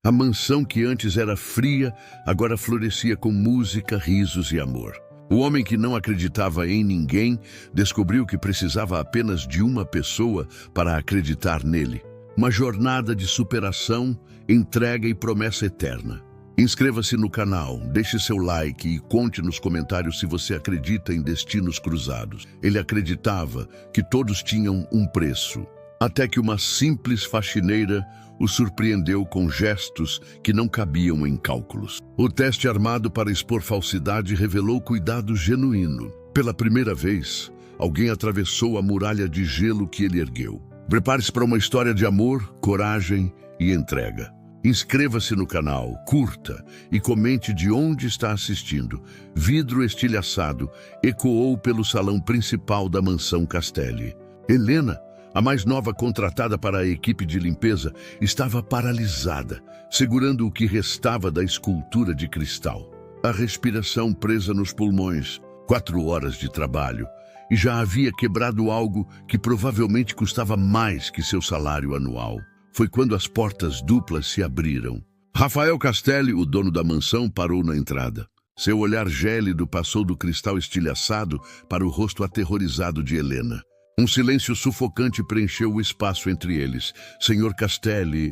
A mansão que antes era fria, agora florescia com música, risos e amor. O homem que não acreditava em ninguém descobriu que precisava apenas de uma pessoa para acreditar nele. Uma jornada de superação, entrega e promessa eterna. Inscreva-se no canal, deixe seu like e conte nos comentários se você acredita em destinos cruzados. Ele acreditava que todos tinham um preço, até que uma simples faxineira o surpreendeu com gestos que não cabiam em cálculos. O teste armado para expor falsidade revelou cuidado genuíno. Pela primeira vez, alguém atravessou a muralha de gelo que ele ergueu. Prepare-se para uma história de amor, coragem e entrega. Inscreva-se no canal, curta e comente de onde está assistindo. Vidro estilhaçado ecoou pelo salão principal da mansão Castelli. Helena, a mais nova contratada para a equipe de limpeza, estava paralisada, segurando o que restava da escultura de cristal. A respiração presa nos pulmões, 4 horas de trabalho, e já havia quebrado algo que provavelmente custava mais que seu salário anual. Foi quando as portas duplas se abriram. Rafael Castelli, o dono da mansão, parou na entrada. Seu olhar gélido passou do cristal estilhaçado para o rosto aterrorizado de Helena. Um silêncio sufocante preencheu o espaço entre eles. Senhor Castelli,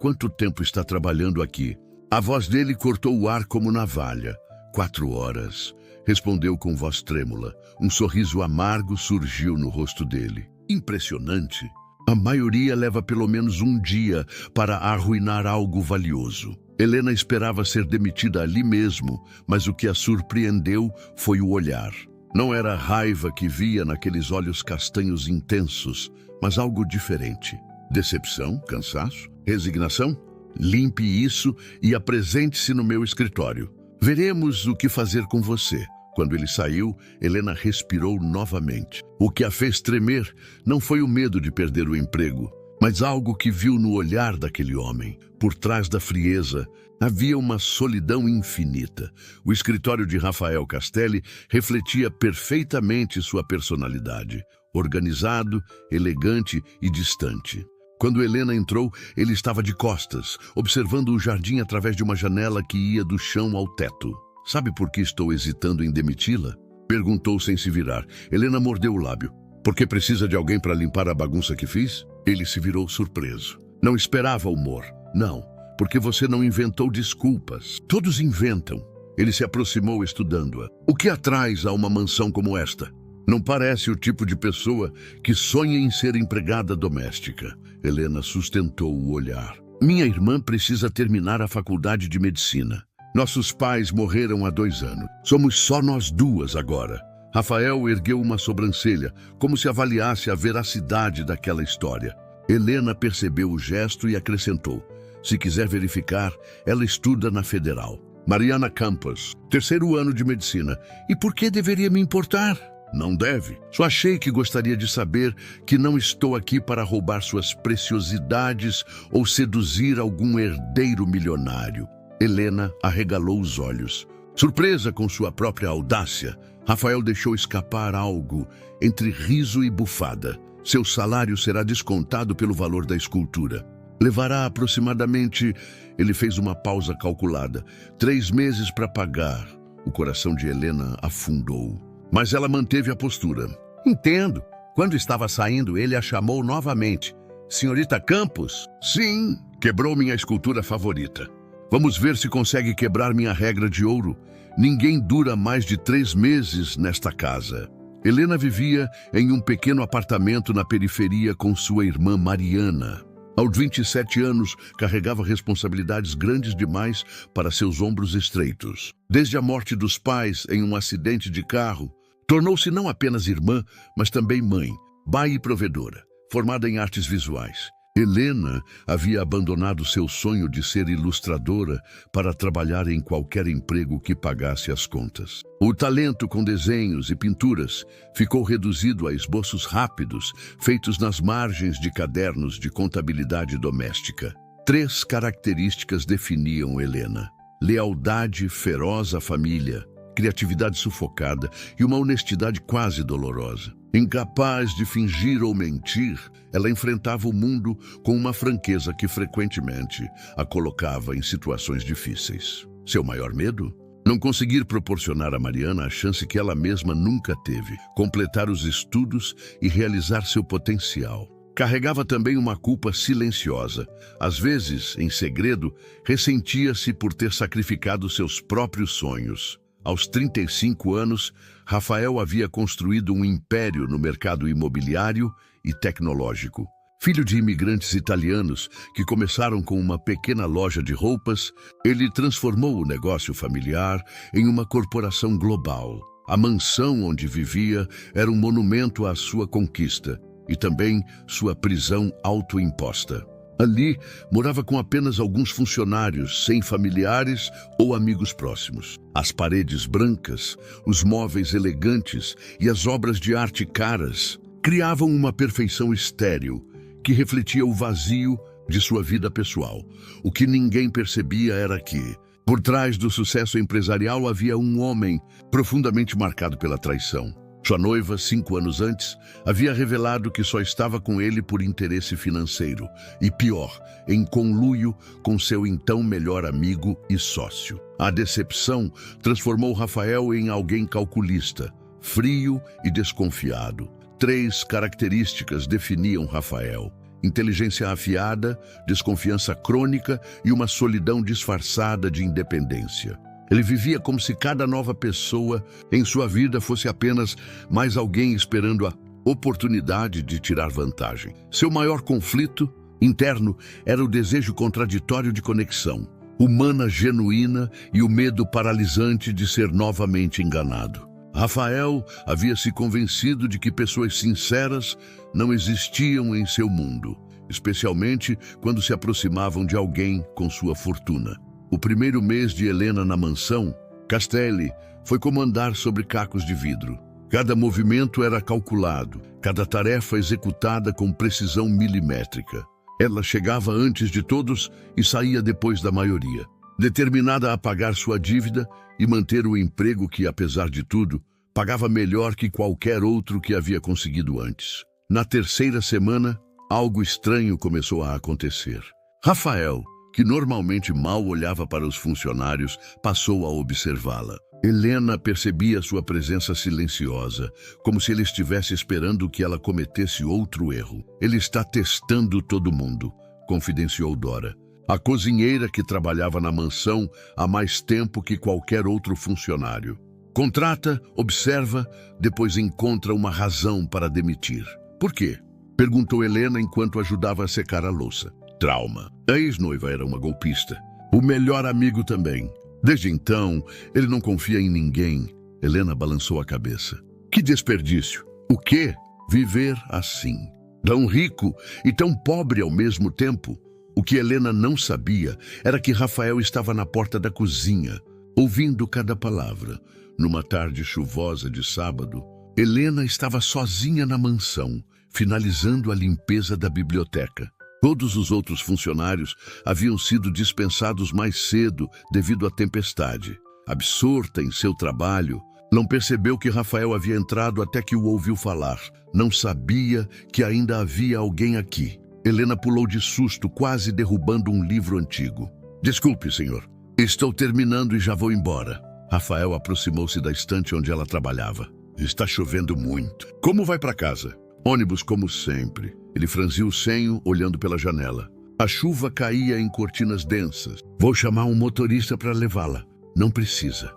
Quanto tempo está trabalhando aqui? A voz dele cortou o ar como navalha. 4 horas. Respondeu com voz trêmula. Um sorriso amargo surgiu no rosto dele. Impressionante. A maioria leva pelo menos um dia para arruinar algo valioso. Helena esperava ser demitida ali mesmo, mas o que a surpreendeu foi o olhar. Não era a raiva que via naqueles olhos castanhos intensos, mas algo diferente. Decepção, cansaço, resignação? Limpe isso e apresente-se no meu escritório. Veremos o que fazer com você. Quando ele saiu, Helena respirou novamente. O que a fez tremer não foi o medo de perder o emprego, mas algo que viu no olhar daquele homem. Por trás da frieza, havia uma solidão infinita. O escritório de Rafael Castelli refletia perfeitamente sua personalidade. Organizado, elegante e distante. Quando Helena entrou, ele estava de costas, observando o jardim através de uma janela que ia do chão ao teto. Sabe por que estou hesitando em demiti-la? Perguntou sem se virar. Helena mordeu o lábio. Porque precisa de alguém para limpar a bagunça que fiz? Ele se virou surpreso. Não esperava humor. Não, porque você não inventou desculpas. Todos inventam. Ele se aproximou estudando-a. O que atrás a uma mansão como esta? Não parece o tipo de pessoa que sonha em ser empregada doméstica. Helena sustentou o olhar. Minha irmã precisa terminar a faculdade de medicina. Nossos pais morreram há 2 anos. Somos só nós duas agora. Rafael ergueu uma sobrancelha, como se avaliasse a veracidade daquela história. Helena percebeu o gesto e acrescentou. Se quiser verificar, ela estuda na Federal. Mariana Campos, 3º ano de medicina. E por que deveria me importar? Não deve. Só achei que gostaria de saber que não estou aqui para roubar suas preciosidades ou seduzir algum herdeiro milionário. Helena arregalou os olhos. Surpresa com sua própria audácia, Rafael deixou escapar algo entre riso e bufada. Seu salário será descontado pelo valor da escultura. Levará aproximadamente... Ele fez uma pausa calculada. 3 meses para pagar. O coração de Helena afundou. Mas ela manteve a postura. Entendo. Quando estava saindo, ele a chamou novamente. Senhorita Campos? Sim. Quebrou minha escultura favorita. Vamos ver se consegue quebrar minha regra de ouro. Ninguém dura mais de 3 meses nesta casa. Helena vivia em um pequeno apartamento na periferia com sua irmã Mariana. Aos 27 anos, carregava responsabilidades grandes demais para seus ombros estreitos. Desde a morte dos pais em um acidente de carro, tornou-se não apenas irmã, mas também mãe, pai e provedora, formada em artes visuais. Helena havia abandonado seu sonho de ser ilustradora para trabalhar em qualquer emprego que pagasse as contas. O talento com desenhos e pinturas ficou reduzido a esboços rápidos, feitos nas margens de cadernos de contabilidade doméstica. 3 características definiam Helena: lealdade feroz à família, criatividade sufocada e uma honestidade quase dolorosa. Incapaz de fingir ou mentir, ela enfrentava o mundo com uma franqueza que frequentemente a colocava em situações difíceis. Seu maior medo? Não conseguir proporcionar a Mariana a chance que ela mesma nunca teve, completar os estudos e realizar seu potencial. Carregava também uma culpa silenciosa. Às vezes, em segredo, ressentia-se por ter sacrificado seus próprios sonhos. Aos 35 anos, Rafael havia construído um império no mercado imobiliário e tecnológico. Filho de imigrantes italianos que começaram com uma pequena loja de roupas, ele transformou o negócio familiar em uma corporação global. A mansão onde vivia era um monumento à sua conquista e também sua prisão autoimposta. Ali, morava com apenas alguns funcionários, sem familiares ou amigos próximos. As paredes brancas, os móveis elegantes e as obras de arte caras criavam uma perfeição estéril que refletia o vazio de sua vida pessoal. O que ninguém percebia era que, por trás do sucesso empresarial, havia um homem profundamente marcado pela traição. Sua noiva, 5 anos antes, havia revelado que só estava com ele por interesse financeiro e, pior, em conluio com seu então melhor amigo e sócio. A decepção transformou Rafael em alguém calculista, frio e desconfiado. 3 características definiam Rafael: inteligência afiada, desconfiança crônica e uma solidão disfarçada de independência. Ele vivia como se cada nova pessoa em sua vida fosse apenas mais alguém esperando a oportunidade de tirar vantagem. Seu maior conflito interno era o desejo contraditório de conexão, humana genuína e o medo paralisante de ser novamente enganado. Rafael havia se convencido de que pessoas sinceras não existiam em seu mundo, especialmente quando se aproximavam de alguém com sua fortuna. O primeiro mês de Helena na mansão, Castelli foi comandar sobre cacos de vidro. Cada movimento era calculado, cada tarefa executada com precisão milimétrica. Ela chegava antes de todos e saía depois da maioria, determinada a pagar sua dívida e manter o emprego que, apesar de tudo, pagava melhor que qualquer outro que havia conseguido antes. Na terceira semana, algo estranho começou a acontecer. Rafael, que normalmente mal olhava para os funcionários, passou a observá-la. Helena percebia sua presença silenciosa, como se ele estivesse esperando que ela cometesse outro erro. Ele está testando todo mundo, confidenciou Dora, a cozinheira que trabalhava na mansão há mais tempo que qualquer outro funcionário. Contrata, observa, depois encontra uma razão para demitir. Por quê? Perguntou Helena enquanto ajudava a secar a louça. Trauma. A ex-noiva era uma golpista. O melhor amigo também. Desde então, ele não confia em ninguém. Helena balançou a cabeça. Que desperdício. O quê? Viver assim. Tão rico e tão pobre ao mesmo tempo. O que Helena não sabia era que Rafael estava na porta da cozinha, ouvindo cada palavra. Numa tarde chuvosa de sábado, Helena estava sozinha na mansão, finalizando a limpeza da biblioteca. Todos os outros funcionários haviam sido dispensados mais cedo devido à tempestade. Absorta em seu trabalho, não percebeu que Rafael havia entrado até que o ouviu falar. Não sabia que ainda havia alguém aqui. Helena pulou de susto, quase derrubando um livro antigo. Desculpe, senhor. Estou terminando e já vou embora. Rafael aproximou-se da estante onde ela trabalhava. Está chovendo muito. Como vai para casa? Ônibus como sempre. Ele franziu o senho, olhando pela janela. A chuva caía em cortinas densas. Vou chamar um motorista para levá-la. Não precisa.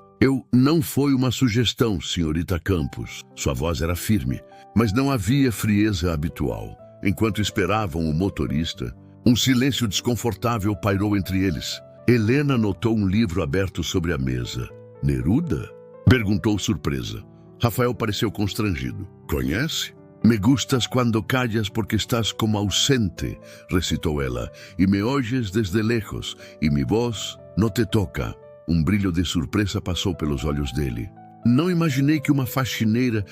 Não foi uma sugestão, senhorita Campos. Sua voz era firme, mas não havia frieza habitual. Enquanto esperavam o motorista, um silêncio desconfortável pairou entre eles. Helena notou um livro aberto sobre a mesa. Neruda? Perguntou surpresa. Rafael pareceu constrangido. Conhece? Me gustas quando callas porque estás como ausente, recitou ela, e me oyes desde lejos, e mi voz não te toca. Um brilho de surpresa passou pelos olhos dele. Não imaginei que uma faxineira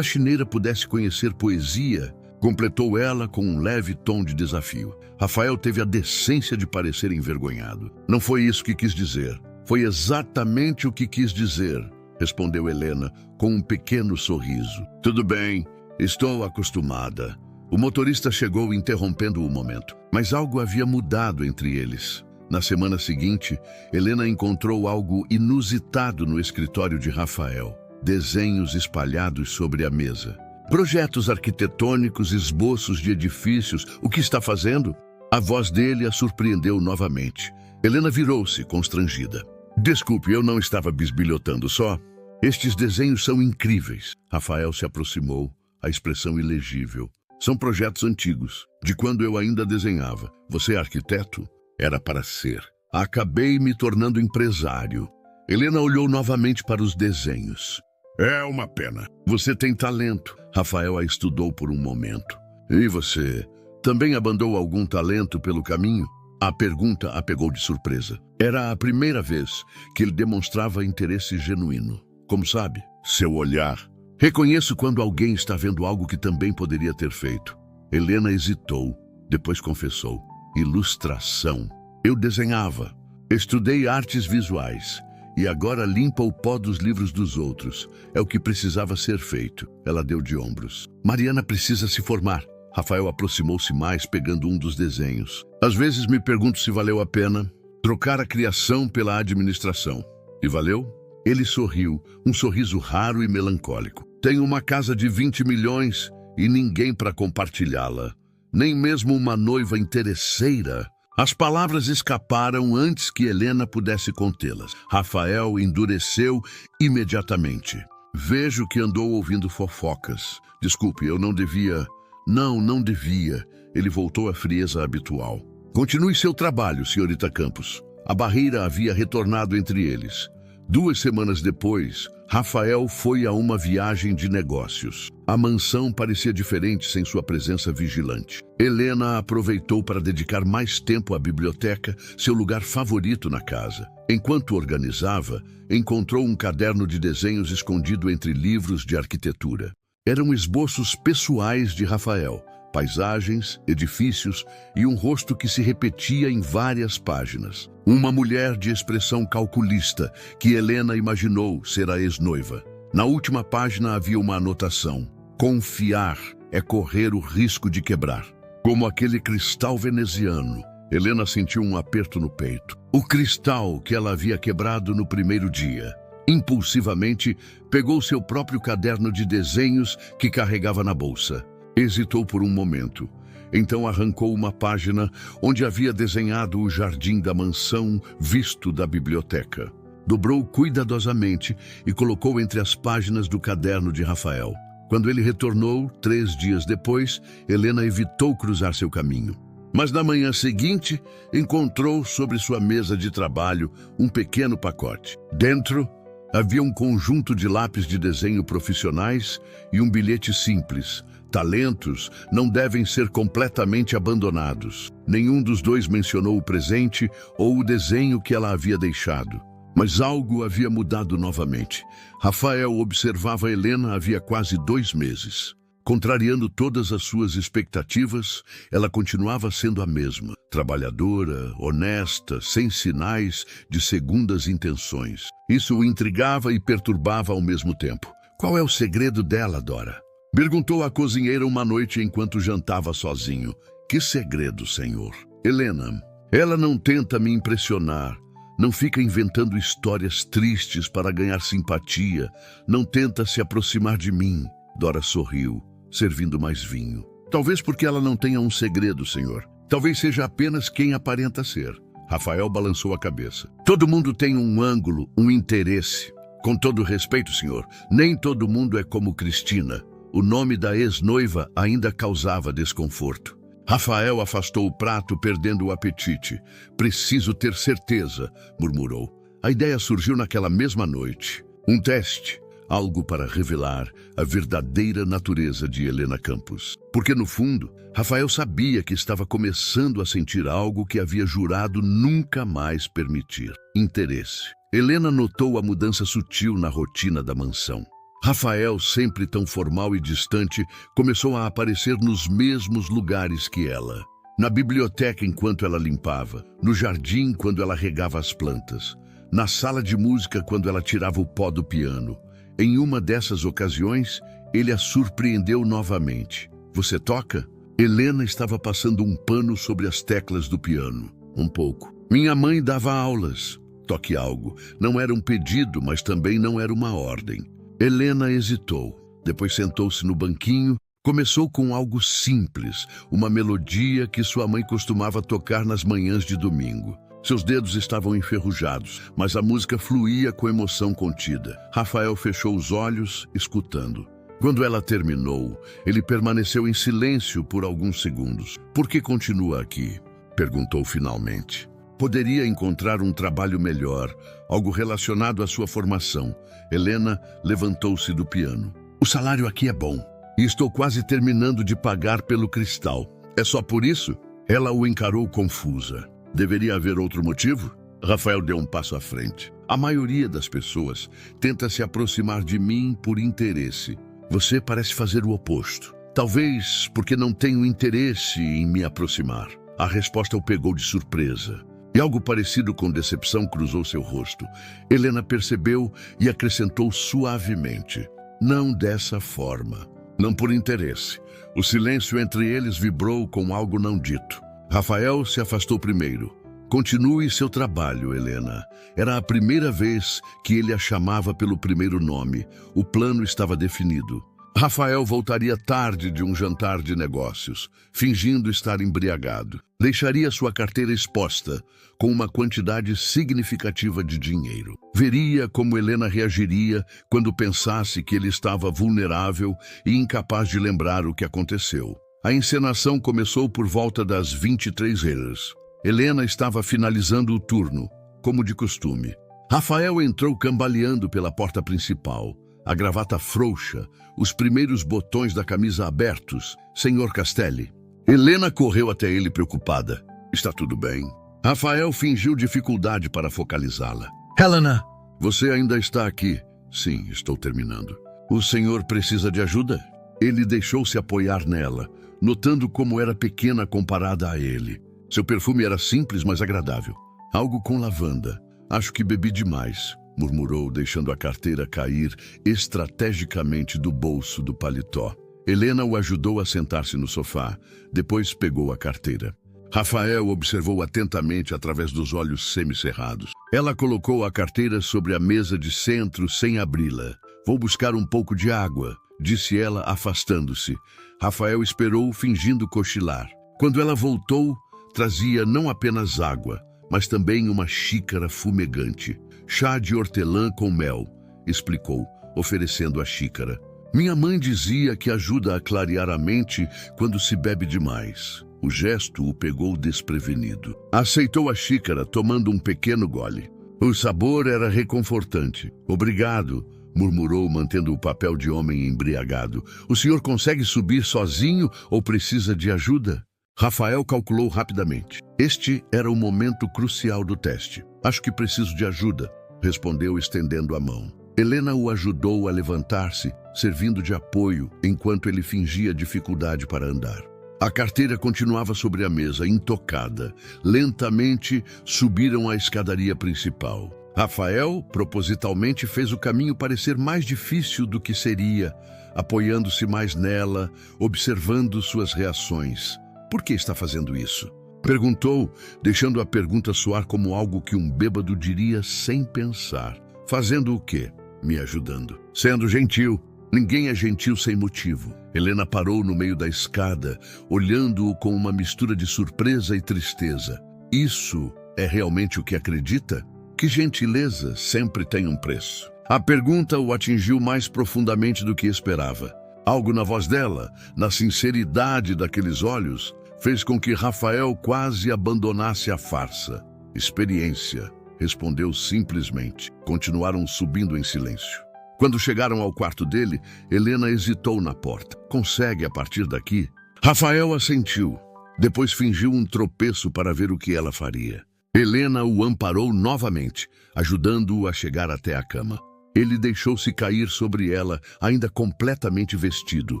pudesse conhecer poesia, completou ela com um leve tom de desafio. Rafael teve a decência de parecer envergonhado. Não foi isso que quis dizer. Foi exatamente o que quis dizer, respondeu Helena com um pequeno sorriso. Tudo bem. Estou acostumada. O motorista chegou interrompendo o momento, mas algo havia mudado entre eles. Na semana seguinte, Helena encontrou algo inusitado no escritório de Rafael. Desenhos espalhados sobre a mesa. Projetos arquitetônicos, esboços de edifícios. O que está fazendo? A voz dele a surpreendeu novamente. Helena virou-se, constrangida. Desculpe, eu não estava bisbilhotando só. Estes desenhos são incríveis. Rafael se aproximou, a expressão ilegível. São projetos antigos, de quando eu ainda desenhava. Você é arquiteto? Era para ser. Acabei me tornando empresário. Helena olhou novamente para os desenhos. É uma pena. Você tem talento. Rafael a estudou por um momento. E você também abandonou algum talento pelo caminho? A pergunta a pegou de surpresa. Era a primeira vez que ele demonstrava interesse genuíno. Como sabe? Seu olhar. Reconheço quando alguém está vendo algo que também poderia ter feito. Helena hesitou, depois confessou. Ilustração. Eu desenhava. Estudei artes visuais. E agora limpa o pó dos livros dos outros. É o que precisava ser feito. Ela deu de ombros. Mariana precisa se formar. Rafael aproximou-se mais, pegando um dos desenhos. Às vezes me pergunto se valeu a pena trocar a criação pela administração. E valeu? Ele sorriu, um sorriso raro e melancólico. Tenho uma casa de 20 milhões e ninguém para compartilhá-la. Nem mesmo uma noiva interesseira. As palavras escaparam antes que Helena pudesse contê-las. Rafael endureceu imediatamente. Vejo que andou ouvindo fofocas. Desculpe, eu não devia... Não devia. Ele voltou à frieza habitual. Continue seu trabalho, senhorita Campos. A barreira havia retornado entre eles. 2 semanas depois, Rafael foi a uma viagem de negócios. A mansão parecia diferente sem sua presença vigilante. Helena aproveitou para dedicar mais tempo à biblioteca, seu lugar favorito na casa. Enquanto organizava, encontrou um caderno de desenhos escondido entre livros de arquitetura. Eram esboços pessoais de Rafael, paisagens, edifícios e um rosto que se repetia em várias páginas. Uma mulher de expressão calculista que Helena imaginou ser a ex-noiva. Na última página havia uma anotação. Confiar é correr o risco de quebrar. Como aquele cristal veneziano. Helena sentiu um aperto no peito. O cristal que ela havia quebrado no primeiro dia. Impulsivamente, pegou seu próprio caderno de desenhos que carregava na bolsa. Hesitou por um momento. Então arrancou uma página onde havia desenhado o jardim da mansão visto da biblioteca. Dobrou cuidadosamente e colocou entre as páginas do caderno de Rafael. Quando ele retornou, 3 dias depois, Helena evitou cruzar seu caminho. Mas na manhã seguinte, encontrou sobre sua mesa de trabalho um pequeno pacote. Dentro, havia um conjunto de lápis de desenho profissionais e um bilhete simples. Talentos não devem ser completamente abandonados. Nenhum dos dois mencionou o presente ou o desenho que ela havia deixado. Mas algo havia mudado novamente. Rafael observava Helena havia quase 2 meses. Contrariando todas as suas expectativas, ela continuava sendo a mesma. Trabalhadora, honesta, sem sinais de segundas intenções. Isso o intrigava e perturbava ao mesmo tempo. Qual é o segredo dela, Dora? Perguntou a cozinheira uma noite enquanto jantava sozinho. Que segredo, senhor? Helena, ela não tenta me impressionar. Não fica inventando histórias tristes para ganhar simpatia. Não tenta se aproximar de mim. Dora sorriu, servindo mais vinho. Talvez porque ela não tenha um segredo, senhor. Talvez seja apenas quem aparenta ser. Rafael balançou a cabeça. Todo mundo tem um ângulo, um interesse. Com todo respeito, senhor, nem todo mundo é como Cristina. O nome da ex-noiva ainda causava desconforto. Rafael afastou o prato, perdendo o apetite. Preciso ter certeza, murmurou. A ideia surgiu naquela mesma noite. Um teste, algo para revelar a verdadeira natureza de Helena Campos. Porque, no fundo, Rafael sabia que estava começando a sentir algo que havia jurado nunca mais permitir. Interesse. Helena notou a mudança sutil na rotina da mansão. Rafael, sempre tão formal e distante, começou a aparecer nos mesmos lugares que ela. Na biblioteca enquanto ela limpava, no jardim quando ela regava as plantas, na sala de música quando ela tirava o pó do piano. Em uma dessas ocasiões, ele a surpreendeu novamente. Você toca? Helena estava passando um pano sobre as teclas do piano. Um pouco. Minha mãe dava aulas. Toque algo. Não era um pedido, mas também não era uma ordem. Helena hesitou. Depois sentou-se no banquinho. Começou com algo simples, uma melodia que sua mãe costumava tocar nas manhãs de domingo. Seus dedos estavam enferrujados, mas a música fluía com emoção contida. Rafael fechou os olhos, escutando. Quando ela terminou, ele permaneceu em silêncio por alguns segundos. Por que continua aqui? Perguntou finalmente. Poderia encontrar um trabalho melhor, algo relacionado à sua formação. Helena levantou-se do piano. O salário aqui é bom. E estou quase terminando de pagar pelo cristal. É só por isso? Ela o encarou confusa. Deveria haver outro motivo? Rafael deu um passo à frente. A maioria das pessoas tenta se aproximar de mim por interesse. Você parece fazer o oposto. Talvez porque não tenho interesse em me aproximar. A resposta o pegou de surpresa. E algo parecido com decepção cruzou seu rosto. Helena percebeu e acrescentou suavemente. Não dessa forma. Não por interesse. O silêncio entre eles vibrou com algo não dito. Rafael se afastou primeiro. Continue seu trabalho, Helena. Era a primeira vez que ele a chamava pelo primeiro nome. O plano estava definido. Rafael voltaria tarde de um jantar de negócios, fingindo estar embriagado. Deixaria sua carteira exposta, com uma quantidade significativa de dinheiro. Veria como Helena reagiria quando pensasse que ele estava vulnerável e incapaz de lembrar o que aconteceu. A encenação começou por volta das 23h. Helena estava finalizando o turno, como de costume. Rafael entrou cambaleando pela porta principal. A gravata frouxa, os primeiros botões da camisa abertos. Senhor Castelli. Helena correu até ele preocupada. Está tudo bem? Rafael fingiu dificuldade para focalizá-la. Helena! Você ainda está aqui? Sim, estou terminando. O senhor precisa de ajuda? Ele deixou-se apoiar nela, notando como era pequena comparada a ele. Seu perfume era simples, mas agradável. Algo com lavanda. Acho que bebi demais, murmurou, deixando a carteira cair estrategicamente do bolso do paletó. Helena o ajudou a sentar-se no sofá. Depois pegou a carteira. Rafael observou atentamente através dos olhos semicerrados. Ela colocou a carteira sobre a mesa de centro sem abri-la. Vou buscar um pouco de água, disse ela, afastando-se. Rafael esperou, fingindo cochilar. Quando ela voltou, trazia não apenas água, mas também uma xícara fumegante. Chá de hortelã com mel, explicou, oferecendo a xícara. Minha mãe dizia que ajuda a clarear a mente quando se bebe demais. O gesto o pegou desprevenido. Aceitou a xícara, tomando um pequeno gole. O sabor era reconfortante. Obrigado, murmurou, mantendo o papel de homem embriagado. O senhor consegue subir sozinho ou precisa de ajuda? Rafael calculou rapidamente. Este era o momento crucial do teste. Acho que preciso de ajuda, respondeu, estendendo a mão. Helena o ajudou a levantar-se, servindo de apoio, enquanto ele fingia dificuldade para andar. A carteira continuava sobre a mesa, intocada. Lentamente subiram a escadaria principal. Rafael, propositalmente, fez o caminho parecer mais difícil do que seria, apoiando-se mais nela, observando suas reações. Por que está fazendo isso? Perguntou, deixando a pergunta soar como algo que um bêbado diria sem pensar. Fazendo o quê? Me ajudando. Sendo gentil. Ninguém é gentil sem motivo. Helena parou no meio da escada, olhando-o com uma mistura de surpresa e tristeza. Isso é realmente o que acredita? Que gentileza sempre tem um preço. A pergunta o atingiu mais profundamente do que esperava. Algo na voz dela, na sinceridade daqueles olhos, fez com que Rafael quase abandonasse a farsa. Experiência, respondeu simplesmente. Continuaram subindo em silêncio. Quando chegaram ao quarto dele, Helena hesitou na porta. Consegue a partir daqui? Rafael assentiu. Depois fingiu um tropeço para ver o que ela faria. Helena o amparou novamente, ajudando-o a chegar até a cama. Ele deixou-se cair sobre ela, ainda completamente vestido.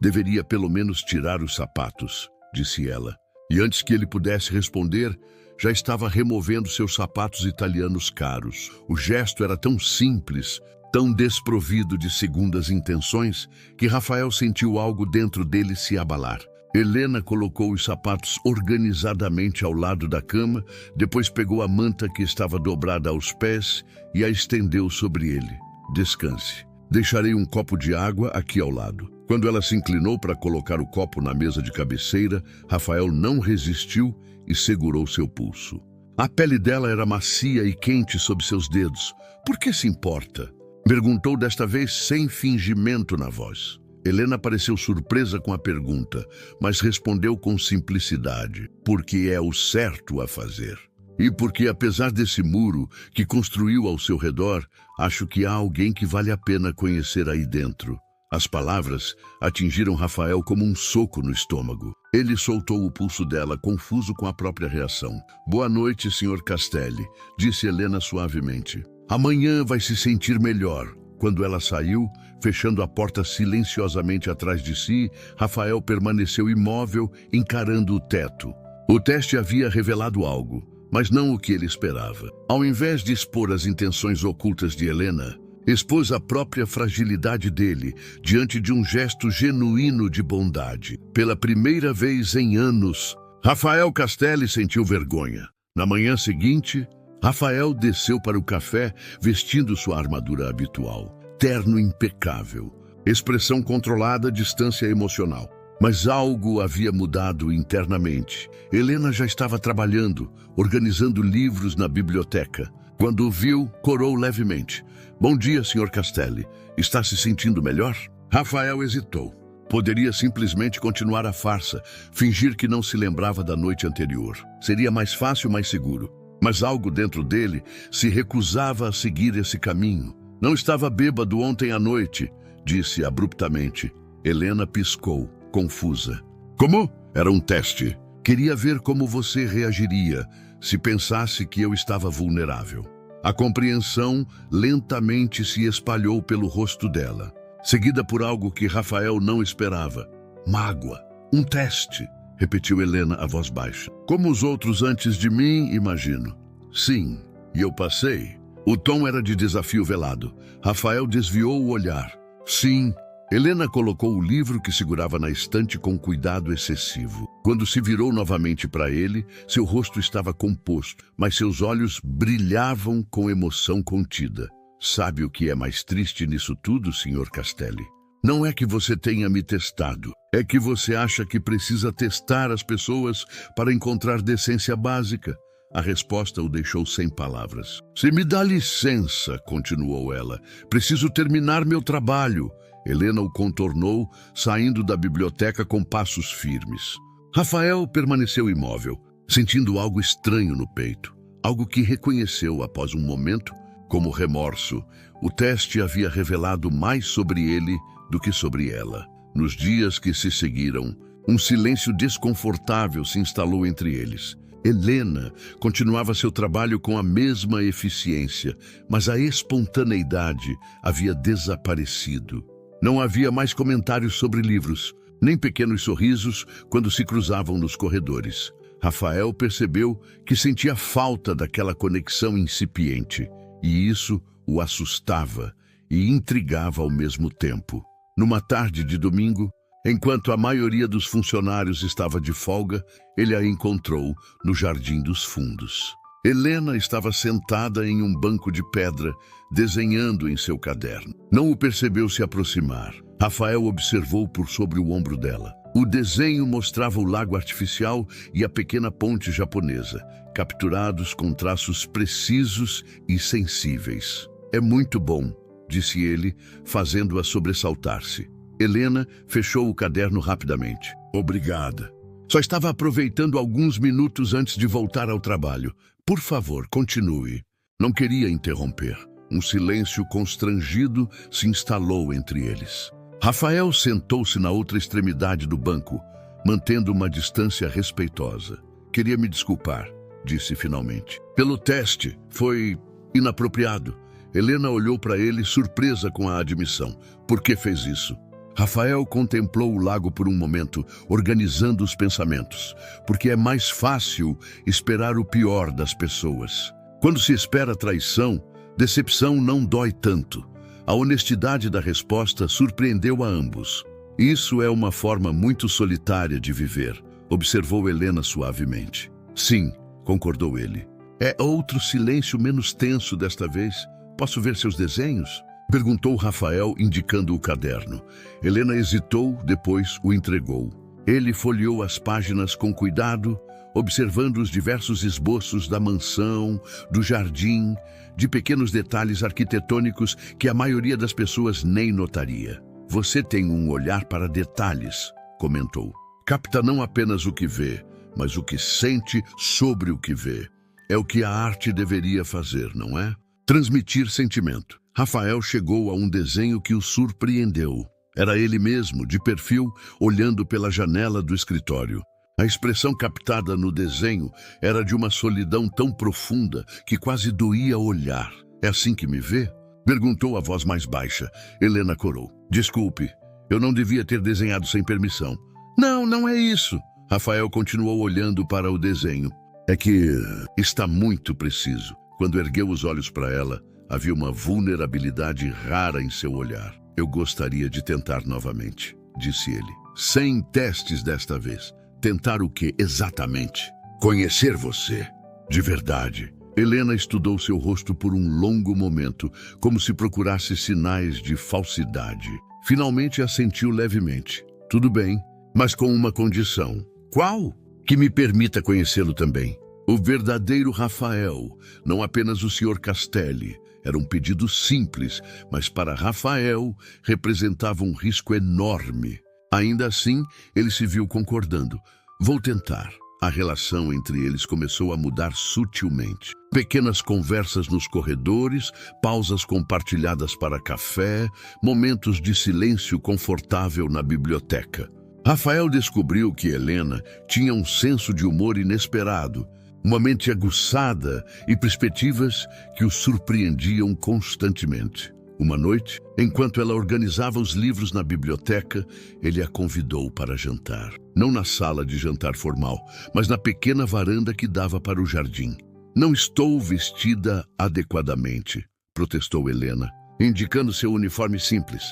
Deveria pelo menos tirar os sapatos, disse ela. E antes que ele pudesse responder, já estava removendo seus sapatos italianos caros. O gesto era tão simples, tão desprovido de segundas intenções que Rafael sentiu algo dentro dele se abalar. Helena colocou os sapatos organizadamente ao lado da cama, depois pegou a manta que estava dobrada aos pés e a estendeu sobre ele. Descanse. Deixarei um copo de água aqui ao lado. Quando ela se inclinou para colocar o copo na mesa de cabeceira, Rafael não resistiu e segurou seu pulso. A pele dela era macia e quente sob seus dedos. Por que se importa? Perguntou desta vez sem fingimento na voz. Helena pareceu surpresa com a pergunta, mas respondeu com simplicidade, porque é o certo a fazer. E porque, apesar desse muro que construiu ao seu redor, acho que há alguém que vale a pena conhecer aí dentro. As palavras atingiram Rafael como um soco no estômago. Ele soltou o pulso dela, confuso com a própria reação. Boa noite, Sr. Castelli, disse Helena suavemente. Amanhã vai se sentir melhor. Quando ela saiu, fechando a porta silenciosamente atrás de si, Rafael permaneceu imóvel, encarando o teto. O teste havia revelado algo, mas não o que ele esperava. Ao invés de expor as intenções ocultas de Helena, expôs a própria fragilidade dele diante de um gesto genuíno de bondade. Pela primeira vez em anos, Rafael Castelli sentiu vergonha. Na manhã seguinte, Rafael desceu para o café vestindo sua armadura habitual. Terno impecável, expressão controlada, distância emocional. Mas algo havia mudado internamente. Helena já estava trabalhando, organizando livros na biblioteca. Quando o viu, corou levemente. Bom dia, Sr. Castelli. Está se sentindo melhor? Rafael hesitou. Poderia simplesmente continuar a farsa, fingir que não se lembrava da noite anterior. Seria mais fácil, mais seguro. Mas algo dentro dele se recusava a seguir esse caminho. Não estava bêbado ontem à noite, disse abruptamente. Helena piscou, confusa. Como? Era um teste. Queria ver como você reagiria se pensasse que eu estava vulnerável. A compreensão lentamente se espalhou pelo rosto dela, seguida por algo que Rafael não esperava. Mágoa. Um teste, repetiu Helena a voz baixa. Como os outros antes de mim, imagino. Sim, e eu passei. O tom era de desafio velado. Rafael desviou o olhar. Sim. Helena colocou o livro que segurava na estante com cuidado excessivo. Quando se virou novamente para ele, seu rosto estava composto, mas seus olhos brilhavam com emoção contida. Sabe o que é mais triste nisso tudo, Sr. Castelli? Não é que você tenha me testado. É que você acha que precisa testar as pessoas para encontrar decência básica. A resposta o deixou sem palavras. Se me dá licença, continuou ela, preciso terminar meu trabalho. Helena o contornou, saindo da biblioteca com passos firmes. Rafael permaneceu imóvel, sentindo algo estranho no peito, algo que reconheceu após um momento como remorso. O teste havia revelado mais sobre ele do que sobre ela. Nos dias que se seguiram, um silêncio desconfortável se instalou entre eles. Helena continuava seu trabalho com a mesma eficiência, mas a espontaneidade havia desaparecido. Não havia mais comentários sobre livros, nem pequenos sorrisos quando se cruzavam nos corredores. Rafael percebeu que sentia falta daquela conexão incipiente, e isso o assustava e intrigava ao mesmo tempo. Numa tarde de domingo, enquanto a maioria dos funcionários estava de folga, ele a encontrou no Jardim dos Fundos. Helena estava sentada em um banco de pedra, desenhando em seu caderno. Não o percebeu se aproximar. Rafael observou por sobre o ombro dela. O desenho mostrava o lago artificial e a pequena ponte japonesa, capturados com traços precisos e sensíveis. É muito bom, disse ele, fazendo-a sobressaltar-se. Helena fechou o caderno rapidamente. Obrigada. Só estava aproveitando alguns minutos antes de voltar ao trabalho. Por favor, continue. Não queria interromper. Um silêncio constrangido se instalou entre eles. Rafael sentou-se na outra extremidade do banco, mantendo uma distância respeitosa. Queria me desculpar, disse finalmente. Pelo teste, foi inapropriado. Helena olhou para ele, surpresa com a admissão. Por que fez isso? Rafael contemplou o lago por um momento, organizando os pensamentos, porque é mais fácil esperar o pior das pessoas. Quando se espera traição, decepção não dói tanto. A honestidade da resposta surpreendeu a ambos. Isso é uma forma muito solitária de viver, observou Helena suavemente. Sim, concordou ele. É outro silêncio menos tenso desta vez. Posso ver seus desenhos? Perguntou Rafael, indicando o caderno. Helena hesitou, depois o entregou. Ele folheou as páginas com cuidado, observando os diversos esboços da mansão, do jardim, de pequenos detalhes arquitetônicos que a maioria das pessoas nem notaria. Você tem um olhar para detalhes, comentou. Capta não apenas o que vê, mas o que sente sobre o que vê. É o que a arte deveria fazer, não é? Transmitir sentimento. Rafael chegou a um desenho que o surpreendeu. Era ele mesmo, de perfil, olhando pela janela do escritório. A expressão captada no desenho era de uma solidão tão profunda que quase doía olhar. É assim que me vê? Perguntou a voz mais baixa. Helena corou. Desculpe, eu não devia ter desenhado sem permissão. Não, não é isso. Rafael continuou olhando para o desenho. É que está muito preciso. Quando ergueu os olhos para ela, havia uma vulnerabilidade rara em seu olhar. Eu gostaria de tentar novamente, disse ele. Sem testes desta vez. Tentar o que exatamente? Conhecer você. De verdade. Helena estudou seu rosto por um longo momento, como se procurasse sinais de falsidade. Finalmente assentiu levemente. Tudo bem, mas com uma condição. Qual? Que me permita conhecê-lo também. O verdadeiro Rafael, não apenas o Sr. Castelli. Era um pedido simples, mas para Rafael representava um risco enorme. Ainda assim, ele se viu concordando. Vou tentar. A relação entre eles começou a mudar sutilmente. Pequenas conversas nos corredores, pausas compartilhadas para café, momentos de silêncio confortável na biblioteca. Rafael descobriu que Helena tinha um senso de humor inesperado, uma mente aguçada e perspectivas que o surpreendiam constantemente. Uma noite, enquanto ela organizava os livros na biblioteca, ele a convidou para jantar. Não na sala de jantar formal, mas na pequena varanda que dava para o jardim. Não estou vestida adequadamente, protestou Helena, indicando seu uniforme simples.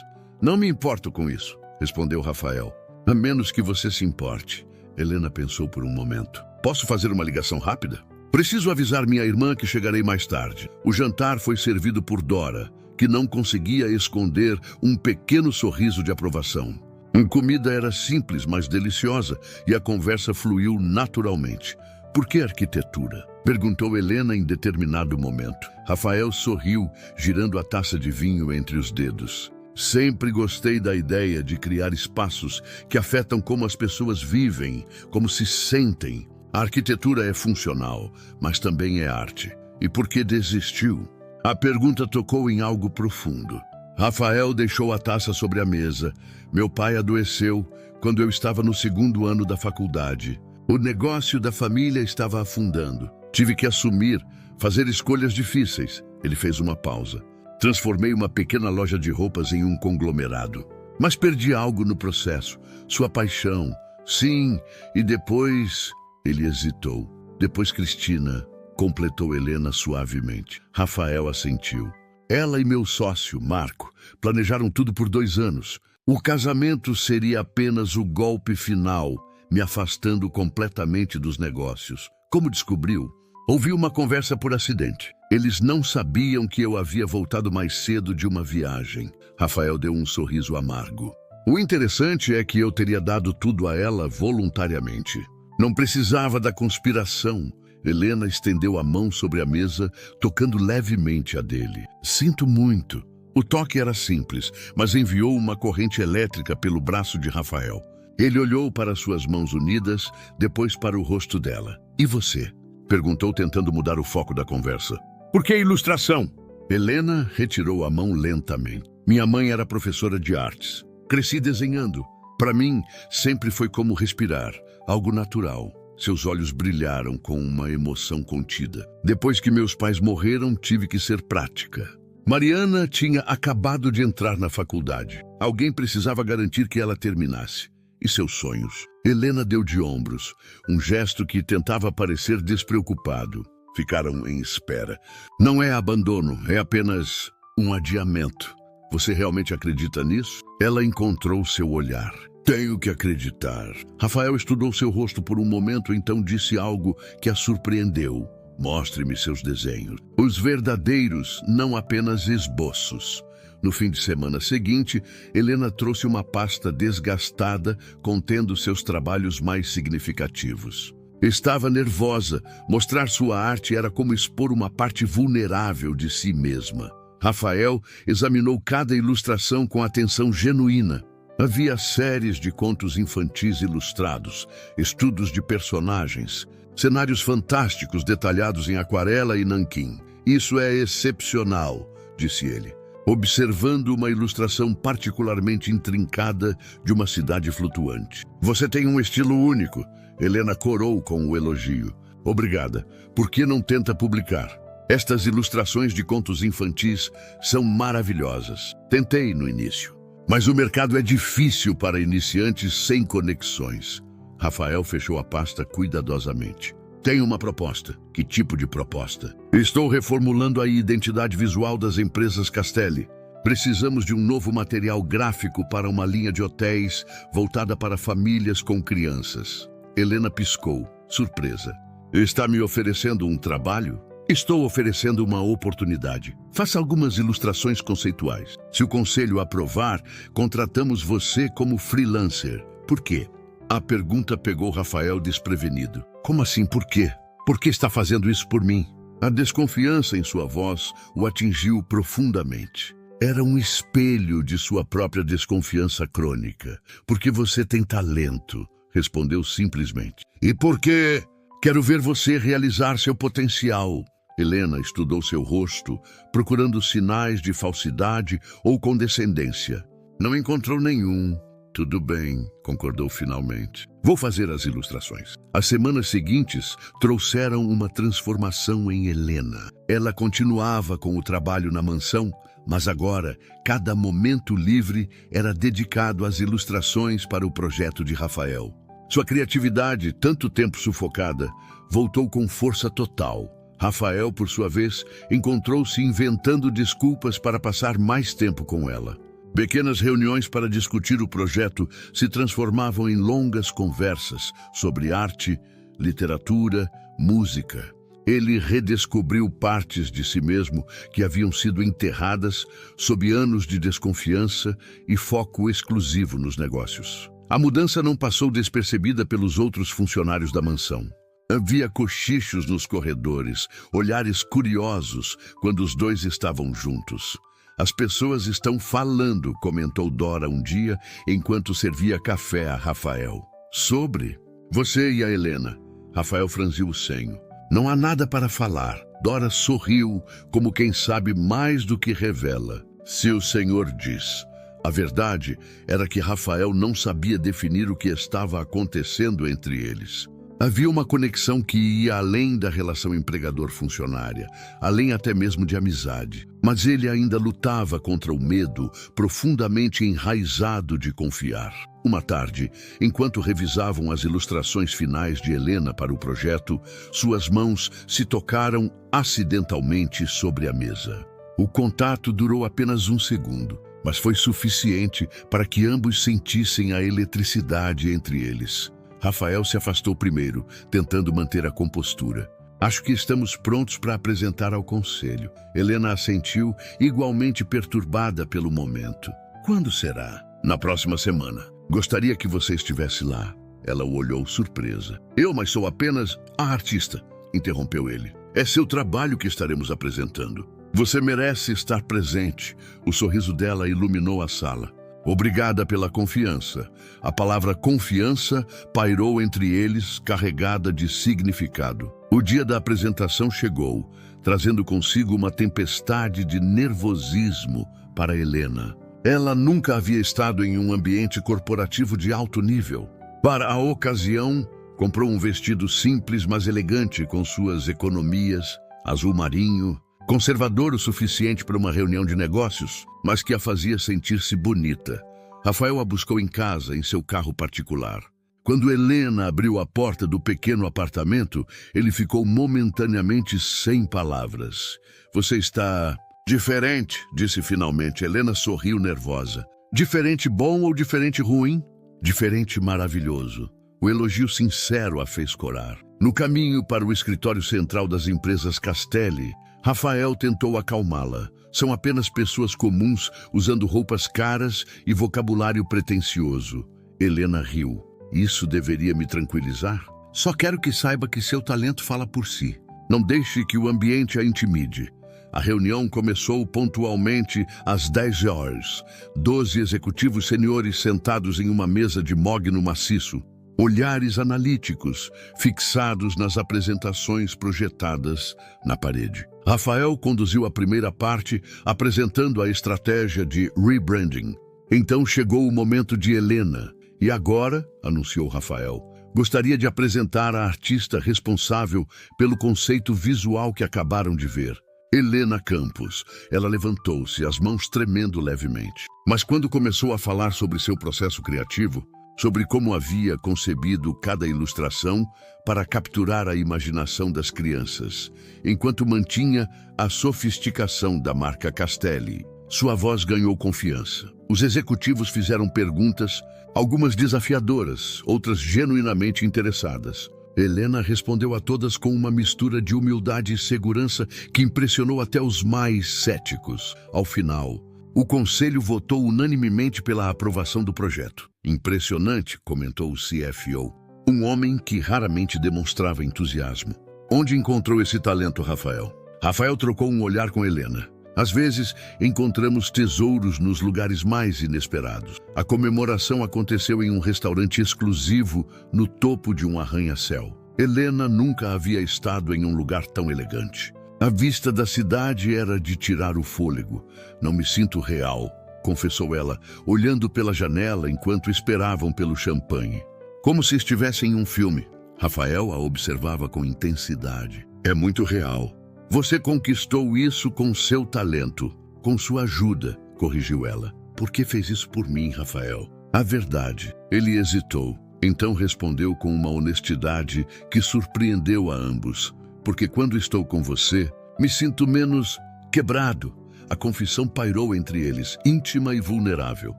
Não me importo com isso, respondeu Rafael. A menos que você se importe. Helena pensou por um momento. Posso fazer uma ligação rápida? Preciso avisar minha irmã que chegarei mais tarde. O jantar foi servido por Dora, que não conseguia esconder um pequeno sorriso de aprovação. A comida era simples, mas deliciosa, e a conversa fluiu naturalmente. Por que arquitetura? Perguntou Helena em determinado momento. Rafael sorriu, girando a taça de vinho entre os dedos. Sempre gostei da ideia de criar espaços que afetam como as pessoas vivem, como se sentem. A arquitetura é funcional, mas também é arte. E por que desistiu? A pergunta tocou em algo profundo. Rafael deixou a taça sobre a mesa. Meu pai adoeceu quando eu estava no 2º ano da faculdade. O negócio da família estava afundando. Tive que assumir, fazer escolhas difíceis. Ele fez uma pausa. Transformei uma pequena loja de roupas em um conglomerado. Mas perdi algo no processo. Sua paixão. Sim, e depois... Ele hesitou. Depois Cristina, completou Helena suavemente. Rafael assentiu. Ela e meu sócio, Marco, planejaram tudo por 2 anos. O casamento seria apenas o golpe final, me afastando completamente dos negócios. Como descobriu? Ouvi uma conversa por acidente. Eles não sabiam que eu havia voltado mais cedo de uma viagem. Rafael deu um sorriso amargo. O interessante é que eu teria dado tudo a ela voluntariamente. Não precisava da conspiração. Helena estendeu a mão sobre a mesa, tocando levemente a dele. Sinto muito. O toque era simples, mas enviou uma corrente elétrica pelo braço de Rafael. Ele olhou para suas mãos unidas, depois para o rosto dela. E você? Perguntou, tentando mudar o foco da conversa. Por que ilustração? Helena retirou a mão lentamente. Minha mãe era professora de artes. Cresci desenhando. Para mim, sempre foi como respirar, algo natural. Seus olhos brilharam com uma emoção contida. Depois que meus pais morreram, tive que ser prática. Mariana tinha acabado de entrar na faculdade. Alguém precisava garantir que ela terminasse. E seus sonhos? Helena deu de ombros, um gesto que tentava parecer despreocupado. Ficaram em espera. Não é abandono, é apenas um adiamento. Você realmente acredita nisso? Ela encontrou seu olhar. Tenho que acreditar. Rafael estudou seu rosto por um momento, então disse algo que a surpreendeu. Mostre-me seus desenhos. Os verdadeiros, não apenas esboços. No fim de semana seguinte, Helena trouxe uma pasta desgastada contendo seus trabalhos mais significativos. Estava nervosa. Mostrar sua arte era como expor uma parte vulnerável de si mesma. Rafael examinou cada ilustração com atenção genuína. Havia séries de contos infantis ilustrados, estudos de personagens, cenários fantásticos detalhados em aquarela e nanquim. Isso é excepcional, disse ele, observando uma ilustração particularmente intrincada de uma cidade flutuante. Você tem um estilo único, Helena corou com o elogio. Obrigada. Por que não tenta publicar? Estas ilustrações de contos infantis são maravilhosas. Tentei no início. Mas o mercado é difícil para iniciantes sem conexões. Rafael fechou a pasta cuidadosamente. Tenho uma proposta. Que tipo de proposta? Estou reformulando a identidade visual das empresas Castelli. Precisamos de um novo material gráfico para uma linha de hotéis voltada para famílias com crianças. Helena piscou, surpresa. Está me oferecendo um trabalho? Estou oferecendo uma oportunidade. Faça algumas ilustrações conceituais. Se o conselho aprovar, contratamos você como freelancer. Por quê? A pergunta pegou Rafael desprevenido. Como assim, por quê? Por que está fazendo isso por mim? A desconfiança em sua voz o atingiu profundamente. Era um espelho de sua própria desconfiança crônica. Porque você tem talento, respondeu simplesmente. E por quê? Quero ver você realizar seu potencial. Helena estudou seu rosto, procurando sinais de falsidade ou condescendência. Não encontrou nenhum. Tudo bem, concordou finalmente. Vou fazer as ilustrações. As semanas seguintes trouxeram uma transformação em Helena. Ela continuava com o trabalho na mansão, mas agora, cada momento livre era dedicado às ilustrações para o projeto de Rafael. Sua criatividade, tanto tempo sufocada, voltou com força total. Rafael, por sua vez, encontrou-se inventando desculpas para passar mais tempo com ela. Pequenas reuniões para discutir o projeto se transformavam em longas conversas sobre arte, literatura, música. Ele redescobriu partes de si mesmo que haviam sido enterradas sob anos de desconfiança e foco exclusivo nos negócios. A mudança não passou despercebida pelos outros funcionários da mansão. Havia cochichos nos corredores, olhares curiosos quando os dois estavam juntos. As pessoas estão falando, comentou Dora um dia, enquanto servia café a Rafael. Sobre você e a Helena. Rafael franziu o senho. Não há nada para falar. Dora sorriu, como quem sabe mais do que revela. Se o Senhor diz. A verdade era que Rafael não sabia definir o que estava acontecendo entre eles. Havia uma conexão que ia além da relação empregador-funcionária, além até mesmo de amizade. Mas ele ainda lutava contra o medo, profundamente enraizado de confiar. Uma tarde, enquanto revisavam as ilustrações finais de Helena para o projeto, suas mãos se tocaram acidentalmente sobre a mesa. O contato durou apenas um segundo, mas foi suficiente para que ambos sentissem a eletricidade entre eles. Rafael se afastou primeiro, tentando manter a compostura. Acho que estamos prontos para apresentar ao conselho. Helena assentiu, igualmente perturbada pelo momento. Quando será? Na próxima semana. Gostaria que você estivesse lá. Ela o olhou surpresa. Mas sou apenas a artista, interrompeu ele. É seu trabalho que estaremos apresentando. Você merece estar presente. O sorriso dela iluminou a sala. Obrigada pela confiança. A palavra confiança pairou entre eles, carregada de significado. O dia da apresentação chegou, trazendo consigo uma tempestade de nervosismo para Helena. Ela nunca havia estado em um ambiente corporativo de alto nível. Para a ocasião, comprou um vestido simples, mas elegante, com suas economias, azul marinho, conservador o suficiente para uma reunião de negócios, mas que a fazia sentir-se bonita. Rafael a buscou em casa, em seu carro particular. Quando Helena abriu a porta do pequeno apartamento, ele ficou momentaneamente sem palavras. Você está Diferente, disse finalmente. Helena sorriu nervosa. Diferente bom ou diferente ruim? Diferente maravilhoso. O elogio sincero a fez corar. No caminho para o escritório central das empresas Castelli, Rafael tentou acalmá-la. São apenas pessoas comuns usando roupas caras e vocabulário pretensioso. Helena riu. Isso deveria me tranquilizar? Só quero que saiba que seu talento fala por si. Não deixe que o ambiente a intimide. A reunião começou pontualmente às 10 horas. 12 executivos seniores sentados em uma mesa de mogno maciço. Olhares analíticos fixados nas apresentações projetadas na parede. Rafael conduziu a primeira parte, apresentando a estratégia de rebranding. Então chegou o momento de Helena. E agora, anunciou Rafael, gostaria de apresentar a artista responsável pelo conceito visual que acabaram de ver. Helena Campos. Ela levantou-se, as mãos tremendo levemente. Mas quando começou a falar sobre seu processo criativo, sobre como havia concebido cada ilustração para capturar a imaginação das crianças, enquanto mantinha a sofisticação da marca Castelli, sua voz ganhou confiança. Os executivos fizeram perguntas, algumas desafiadoras, outras genuinamente interessadas. Helena respondeu a todas com uma mistura de humildade e segurança que impressionou até os mais céticos. Ao final, o conselho votou unanimemente pela aprovação do projeto. Impressionante, comentou o CFO, um homem que raramente demonstrava entusiasmo. Onde encontrou esse talento, Rafael? Rafael trocou um olhar com Helena. Às vezes, encontramos tesouros nos lugares mais inesperados. A comemoração aconteceu em um restaurante exclusivo no topo de um arranha-céu. Helena nunca havia estado em um lugar tão elegante. A vista da cidade era de tirar o fôlego. Não me sinto real, confessou ela, olhando pela janela enquanto esperavam pelo champanhe. Como se estivesse em um filme. Rafael a observava com intensidade. É muito real. Você conquistou isso com seu talento, com sua ajuda, corrigiu ela. Por que fez isso por mim, Rafael? A verdade. Ele hesitou. Então respondeu com uma honestidade que surpreendeu a ambos. Porque quando estou com você, me sinto menos quebrado. A confissão pairou entre eles, íntima e vulnerável.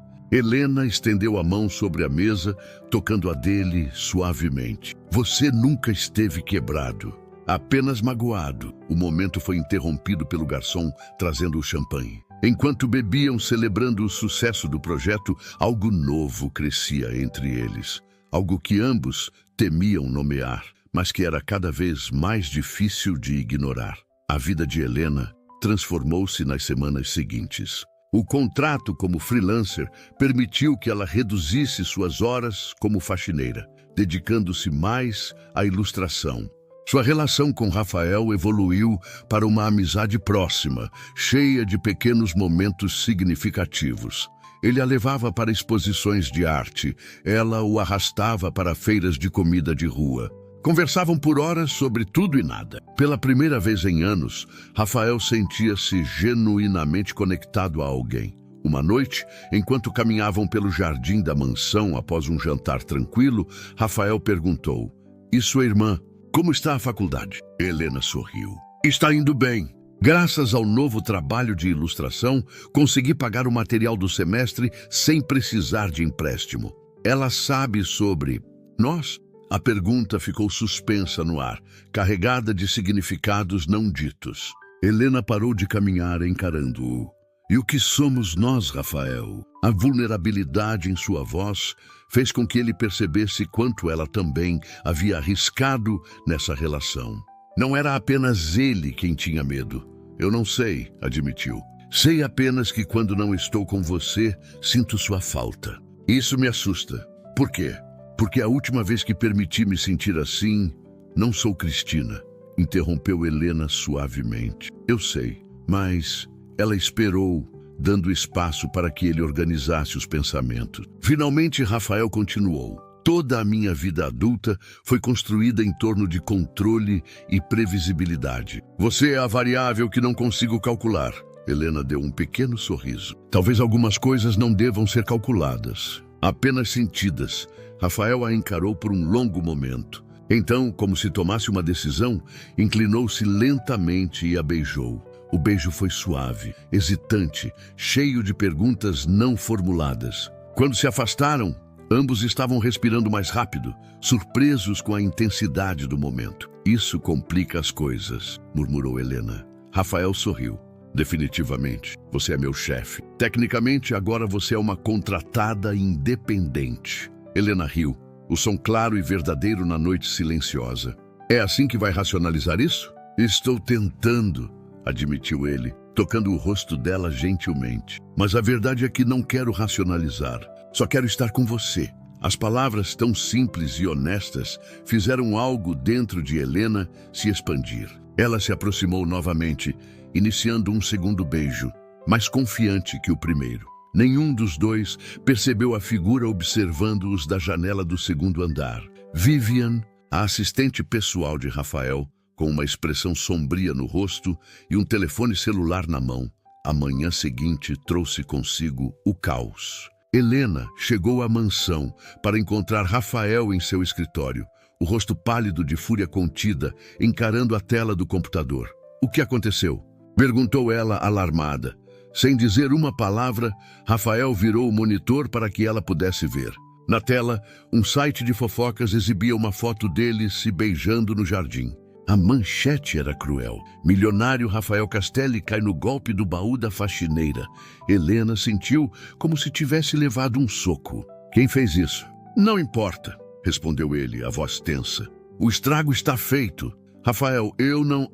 Helena estendeu a mão sobre a mesa, tocando a dele suavemente. Você nunca esteve quebrado. Apenas magoado. O momento foi interrompido pelo garçom trazendo o champanhe. Enquanto bebiam, celebrando o sucesso do projeto, algo novo crescia entre eles. Algo que ambos temiam nomear, mas que era cada vez mais difícil de ignorar. A vida de Helena transformou-se nas semanas seguintes. O contrato como freelancer permitiu que ela reduzisse suas horas como faxineira, dedicando-se mais à ilustração. Sua relação com Rafael evoluiu para uma amizade próxima, cheia de pequenos momentos significativos. Ele a levava para exposições de arte, ela o arrastava para feiras de comida de rua. Conversavam por horas sobre tudo e nada. Pela primeira vez em anos, Rafael sentia-se genuinamente conectado a alguém. Uma noite, enquanto caminhavam pelo jardim da mansão após um jantar tranquilo, Rafael perguntou: "E sua irmã? Como está a faculdade?" Helena sorriu. "Está indo bem. Graças ao novo trabalho de ilustração, consegui pagar o material do semestre sem precisar de empréstimo. Ela sabe sobre nós?" A pergunta ficou suspensa no ar, carregada de significados não ditos. Helena parou de caminhar encarando-o. "E o que somos nós, Rafael?" A vulnerabilidade em sua voz fez com que ele percebesse quanto ela também havia arriscado nessa relação. Não era apenas ele quem tinha medo. "Eu não sei", admitiu. "Sei apenas que quando não estou com você, sinto sua falta. Isso me assusta." "Por quê?" "Porque a última vez que permiti me sentir assim, não sou Cristina", interrompeu Helena suavemente. "Eu sei, mas..." Ela esperou, dando espaço para que ele organizasse os pensamentos. Finalmente, Rafael continuou: "Toda a minha vida adulta foi construída em torno de controle e previsibilidade. Você é a variável que não consigo calcular." Helena deu um pequeno sorriso. "Talvez algumas coisas não devam ser calculadas, apenas sentidas." Rafael a encarou por um longo momento. Então, como se tomasse uma decisão, inclinou-se lentamente e a beijou. O beijo foi suave, hesitante, cheio de perguntas não formuladas. Quando se afastaram, ambos estavam respirando mais rápido, surpresos com a intensidade do momento. Isso complica as coisas, murmurou Helena. Rafael sorriu. Definitivamente, você é meu chefe. Tecnicamente, agora você é uma contratada independente. Helena riu, o som claro e verdadeiro na noite silenciosa. É assim que vai racionalizar isso? Estou tentando, admitiu ele, tocando o rosto dela gentilmente. Mas a verdade é que não quero racionalizar. Só quero estar com você. As palavras tão simples e honestas fizeram algo dentro de Helena se expandir. Ela se aproximou novamente, iniciando um segundo beijo, mais confiante que o primeiro. Nenhum dos dois percebeu a figura observando-os da janela do segundo andar. Vivian, a assistente pessoal de Rafael, com uma expressão sombria no rosto e um telefone celular na mão. A manhã seguinte trouxe consigo o caos. Helena chegou à mansão para encontrar Rafael em seu escritório, o rosto pálido de fúria contida, encarando a tela do computador. O que aconteceu? Perguntou ela, alarmada. Sem dizer uma palavra, Rafael virou o monitor para que ela pudesse ver. Na tela, um site de fofocas exibia uma foto deles se beijando no jardim. A manchete era cruel. Milionário Rafael Castelli cai no golpe do baú da faxineira. Helena sentiu como se tivesse levado um soco. Quem fez isso? Não importa, respondeu ele, a voz tensa. O estrago está feito. Rafael,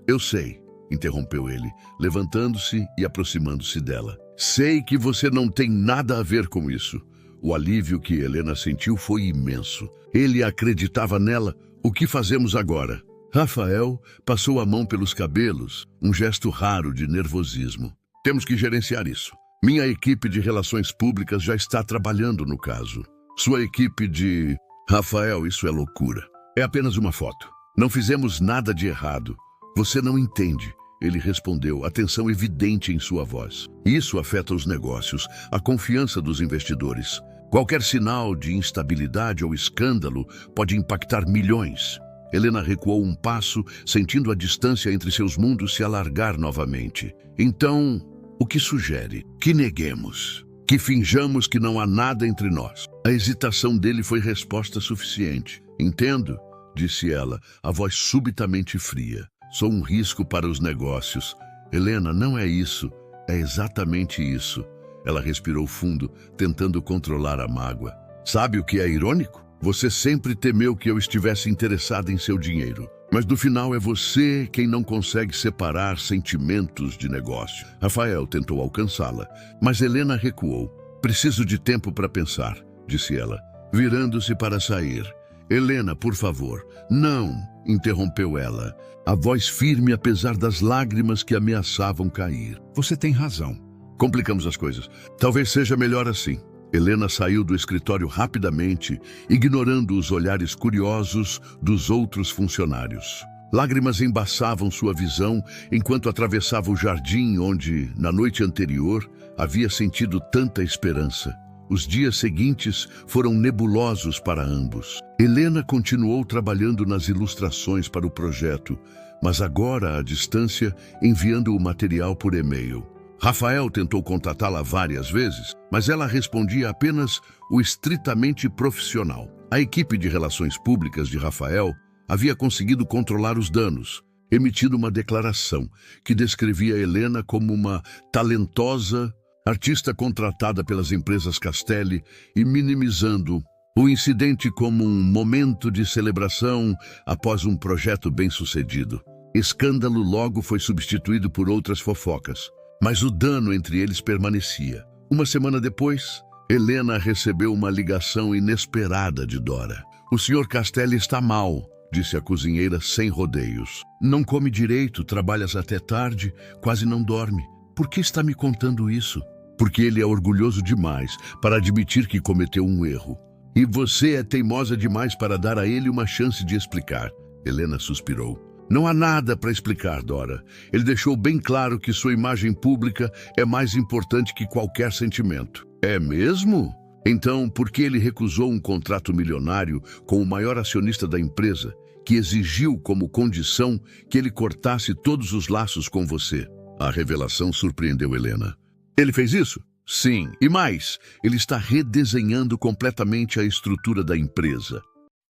eu sei, interrompeu ele, levantando-se e aproximando-se dela. Sei que você não tem nada a ver com isso. O alívio que Helena sentiu foi imenso. Ele acreditava nela. O que fazemos agora? Rafael passou a mão pelos cabelos, um gesto raro de nervosismo. Temos que gerenciar isso. Minha equipe de relações públicas já está trabalhando no caso. Sua equipe de... Rafael, isso é loucura. É apenas uma foto. Não fizemos nada de errado. Você não entende, ele respondeu, a tensão evidente em sua voz. Isso afeta os negócios, a confiança dos investidores. Qualquer sinal de instabilidade ou escândalo pode impactar milhões. Helena recuou um passo, sentindo a distância entre seus mundos se alargar novamente. Então, o que sugere? Que neguemos. Que finjamos que não há nada entre nós. A hesitação dele foi resposta suficiente. Entendo, disse ela, a voz subitamente fria. Sou um risco para os negócios. Helena, não é isso. É exatamente isso. Ela respirou fundo, tentando controlar a mágoa. Sabe o que é irônico? Você sempre temeu que eu estivesse interessado em seu dinheiro. Mas no final é você quem não consegue separar sentimentos de negócio. Rafael tentou alcançá-la, mas Helena recuou. Preciso de tempo para pensar, disse ela, virando-se para sair. Helena, por favor. Não, interrompeu ela, a voz firme apesar das lágrimas que ameaçavam cair. Você tem razão. Complicamos as coisas. Talvez seja melhor assim. Helena saiu do escritório rapidamente, ignorando os olhares curiosos dos outros funcionários. Lágrimas embaçavam sua visão enquanto atravessava o jardim onde, na noite anterior, havia sentido tanta esperança. Os dias seguintes foram nebulosos para ambos. Helena continuou trabalhando nas ilustrações para o projeto, mas agora à distância, enviando o material por e-mail. Rafael tentou contatá-la várias vezes, mas ela respondia apenas o estritamente profissional. A equipe de relações públicas de Rafael havia conseguido controlar os danos, emitindo uma declaração que descrevia Helena como uma talentosa artista contratada pelas empresas Castelli e minimizando o incidente como um momento de celebração após um projeto bem-sucedido. Escândalo logo foi substituído por outras fofocas. Mas o dano entre eles permanecia. Uma semana depois, Helena recebeu uma ligação inesperada de Dora. O Sr. Castelli está mal, disse a cozinheira sem rodeios. Não come direito, trabalhas até tarde, quase não dorme. Por que está me contando isso? Porque ele é orgulhoso demais para admitir que cometeu um erro. E você é teimosa demais para dar a ele uma chance de explicar. Helena suspirou. Não há nada para explicar, Dora. Ele deixou bem claro que sua imagem pública é mais importante que qualquer sentimento. É mesmo? Então, por que ele recusou um contrato milionário com o maior acionista da empresa, que exigiu como condição que ele cortasse todos os laços com você? A revelação surpreendeu Helena. Ele fez isso? Sim. E mais, ele está redesenhando completamente a estrutura da empresa,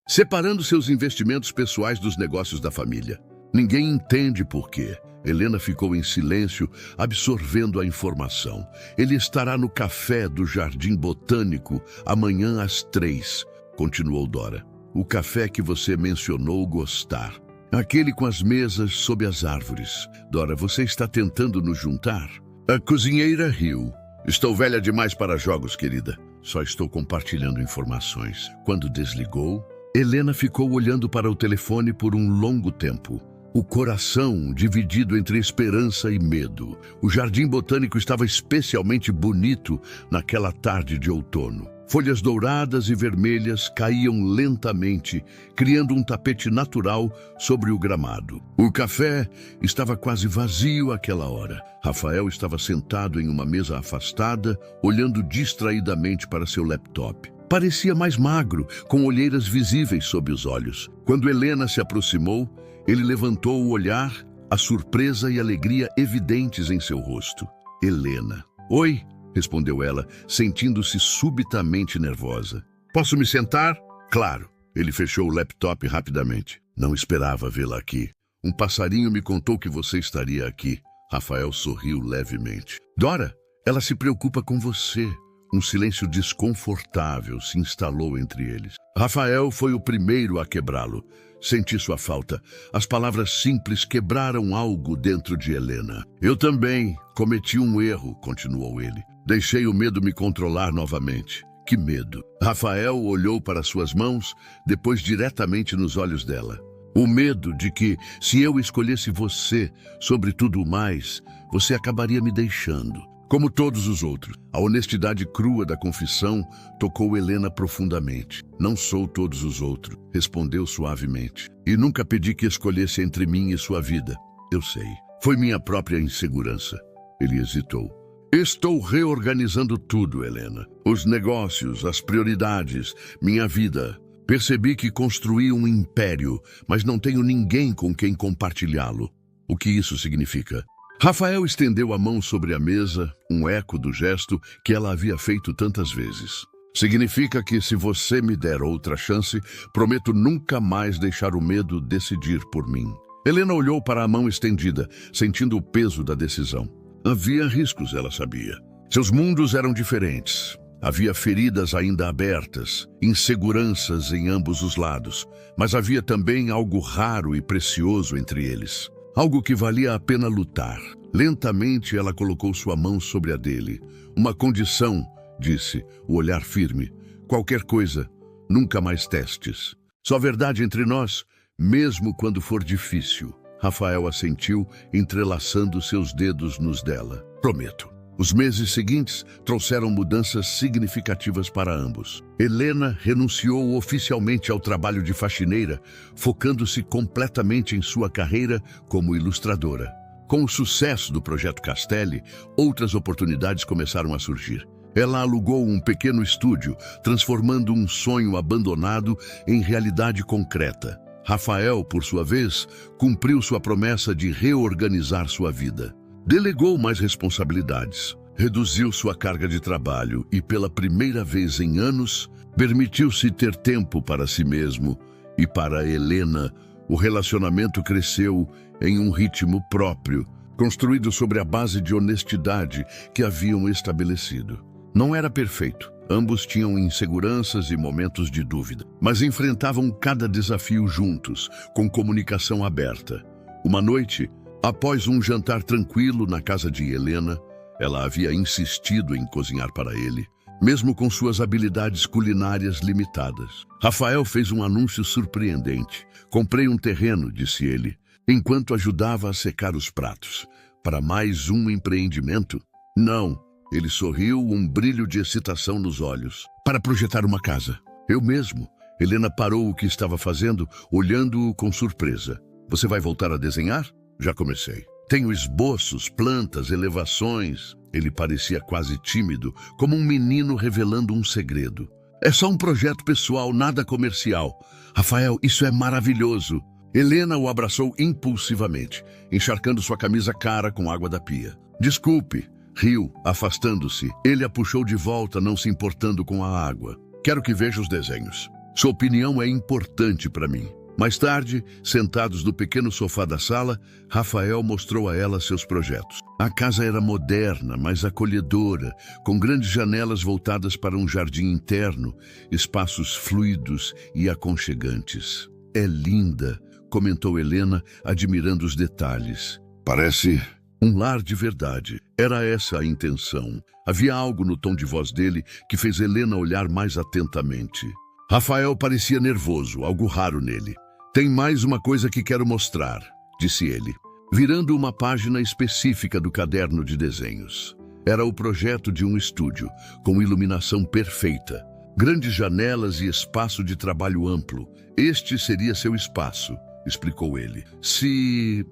separando seus investimentos pessoais dos negócios da família. Ninguém entende por quê. Helena ficou em silêncio, absorvendo a informação. Ele estará no café do Jardim Botânico amanhã às 3, continuou Dora. O café que você mencionou gostar. Aquele com as mesas sob as árvores. Dora, você está tentando nos juntar? A cozinheira riu. Estou velha demais para jogos, querida. Só estou compartilhando informações. Quando desligou, Helena ficou olhando para o telefone por um longo tempo. O coração dividido entre esperança e medo. O Jardim Botânico estava especialmente bonito naquela tarde de outono. Folhas douradas e vermelhas caíam lentamente, criando um tapete natural sobre o gramado. O café estava quase vazio àquela hora. Rafael estava sentado em uma mesa afastada, olhando distraidamente para seu laptop. Parecia mais magro, com olheiras visíveis sob os olhos. Quando Helena se aproximou, ele levantou o olhar, a surpresa e alegria evidentes em seu rosto. Helena. Oi, respondeu ela, sentindo-se subitamente nervosa. Posso me sentar? Claro. Ele fechou o laptop rapidamente. Não esperava vê-la aqui. Um passarinho me contou que você estaria aqui. Rafael sorriu levemente. Dora, ela se preocupa com você. Um silêncio desconfortável se instalou entre eles. Rafael foi o primeiro a quebrá-lo. Senti sua falta. As palavras simples quebraram algo dentro de Helena. Eu também cometi um erro, continuou ele. Deixei o medo me controlar novamente. Que medo? Rafael olhou para suas mãos, depois diretamente nos olhos dela. O medo de que, se eu escolhesse você sobre tudo mais, você acabaria me deixando. Como todos os outros, a honestidade crua da confissão tocou Helena profundamente. Não sou todos os outros, respondeu suavemente. E nunca pedi que escolhesse entre mim e sua vida. Eu sei. Foi minha própria insegurança. Ele hesitou. Estou reorganizando tudo, Helena. Os negócios, as prioridades, minha vida. Percebi que construí um império, mas não tenho ninguém com quem compartilhá-lo. O que isso significa? Rafael estendeu a mão sobre a mesa, um eco do gesto que ela havia feito tantas vezes. Significa que, se você me der outra chance, prometo nunca mais deixar o medo decidir por mim. Helena olhou para a mão estendida, sentindo o peso da decisão. Havia riscos, ela sabia. Seus mundos eram diferentes. Havia feridas ainda abertas, inseguranças em ambos os lados, mas havia também algo raro e precioso entre eles. Algo que valia a pena lutar. Lentamente ela colocou sua mão sobre a dele. Uma condição, disse, o olhar firme. Qualquer coisa, nunca mais testes. Só verdade entre nós, mesmo quando for difícil. Rafael assentiu, entrelaçando seus dedos nos dela. Prometo. Os meses seguintes trouxeram mudanças significativas para ambos. Helena renunciou oficialmente ao trabalho de faxineira, focando-se completamente em sua carreira como ilustradora. Com o sucesso do Projeto Castelli, outras oportunidades começaram a surgir. Ela alugou um pequeno estúdio, transformando um sonho abandonado em realidade concreta. Rafael, por sua vez, cumpriu sua promessa de reorganizar sua vida. Delegou mais responsabilidades, reduziu sua carga de trabalho e, pela primeira vez em anos, permitiu-se ter tempo para si mesmo e para Helena. O relacionamento cresceu em um ritmo próprio, construído sobre a base de honestidade que haviam estabelecido. Não era perfeito. Ambos tinham inseguranças e momentos de dúvida, mas enfrentavam cada desafio juntos, com comunicação aberta. Uma noite, após um jantar tranquilo na casa de Helena, ela havia insistido em cozinhar para ele, mesmo com suas habilidades culinárias limitadas. Rafael fez um anúncio surpreendente. Comprei um terreno, disse ele, enquanto ajudava a secar os pratos. Para mais um empreendimento? Não. Ele sorriu, um brilho de excitação nos olhos. Para projetar uma casa. Eu mesmo. Helena parou o que estava fazendo, olhando-o com surpresa. Você vai voltar a desenhar? Já comecei. Tenho esboços, plantas, elevações. Ele parecia quase tímido, como um menino revelando um segredo. É só um projeto pessoal, nada comercial. Rafael, isso é maravilhoso. Helena o abraçou impulsivamente, encharcando sua camisa cara com água da pia. Desculpe, riu, afastando-se. Ele a puxou de volta, não se importando com a água. Quero que veja os desenhos. Sua opinião é importante para mim. Mais tarde, sentados no pequeno sofá da sala, Rafael mostrou a ela seus projetos. A casa era moderna, mas acolhedora, com grandes janelas voltadas para um jardim interno, espaços fluidos e aconchegantes. É linda, comentou Helena, admirando os detalhes. Parece um lar de verdade. Era essa a intenção. Havia algo no tom de voz dele que fez Helena olhar mais atentamente. Rafael parecia nervoso, algo raro nele. Tem mais uma coisa que quero mostrar, disse ele, virando uma página específica do caderno de desenhos. Era o projeto de um estúdio, com iluminação perfeita, grandes janelas e espaço de trabalho amplo. Este seria seu espaço, explicou ele. Se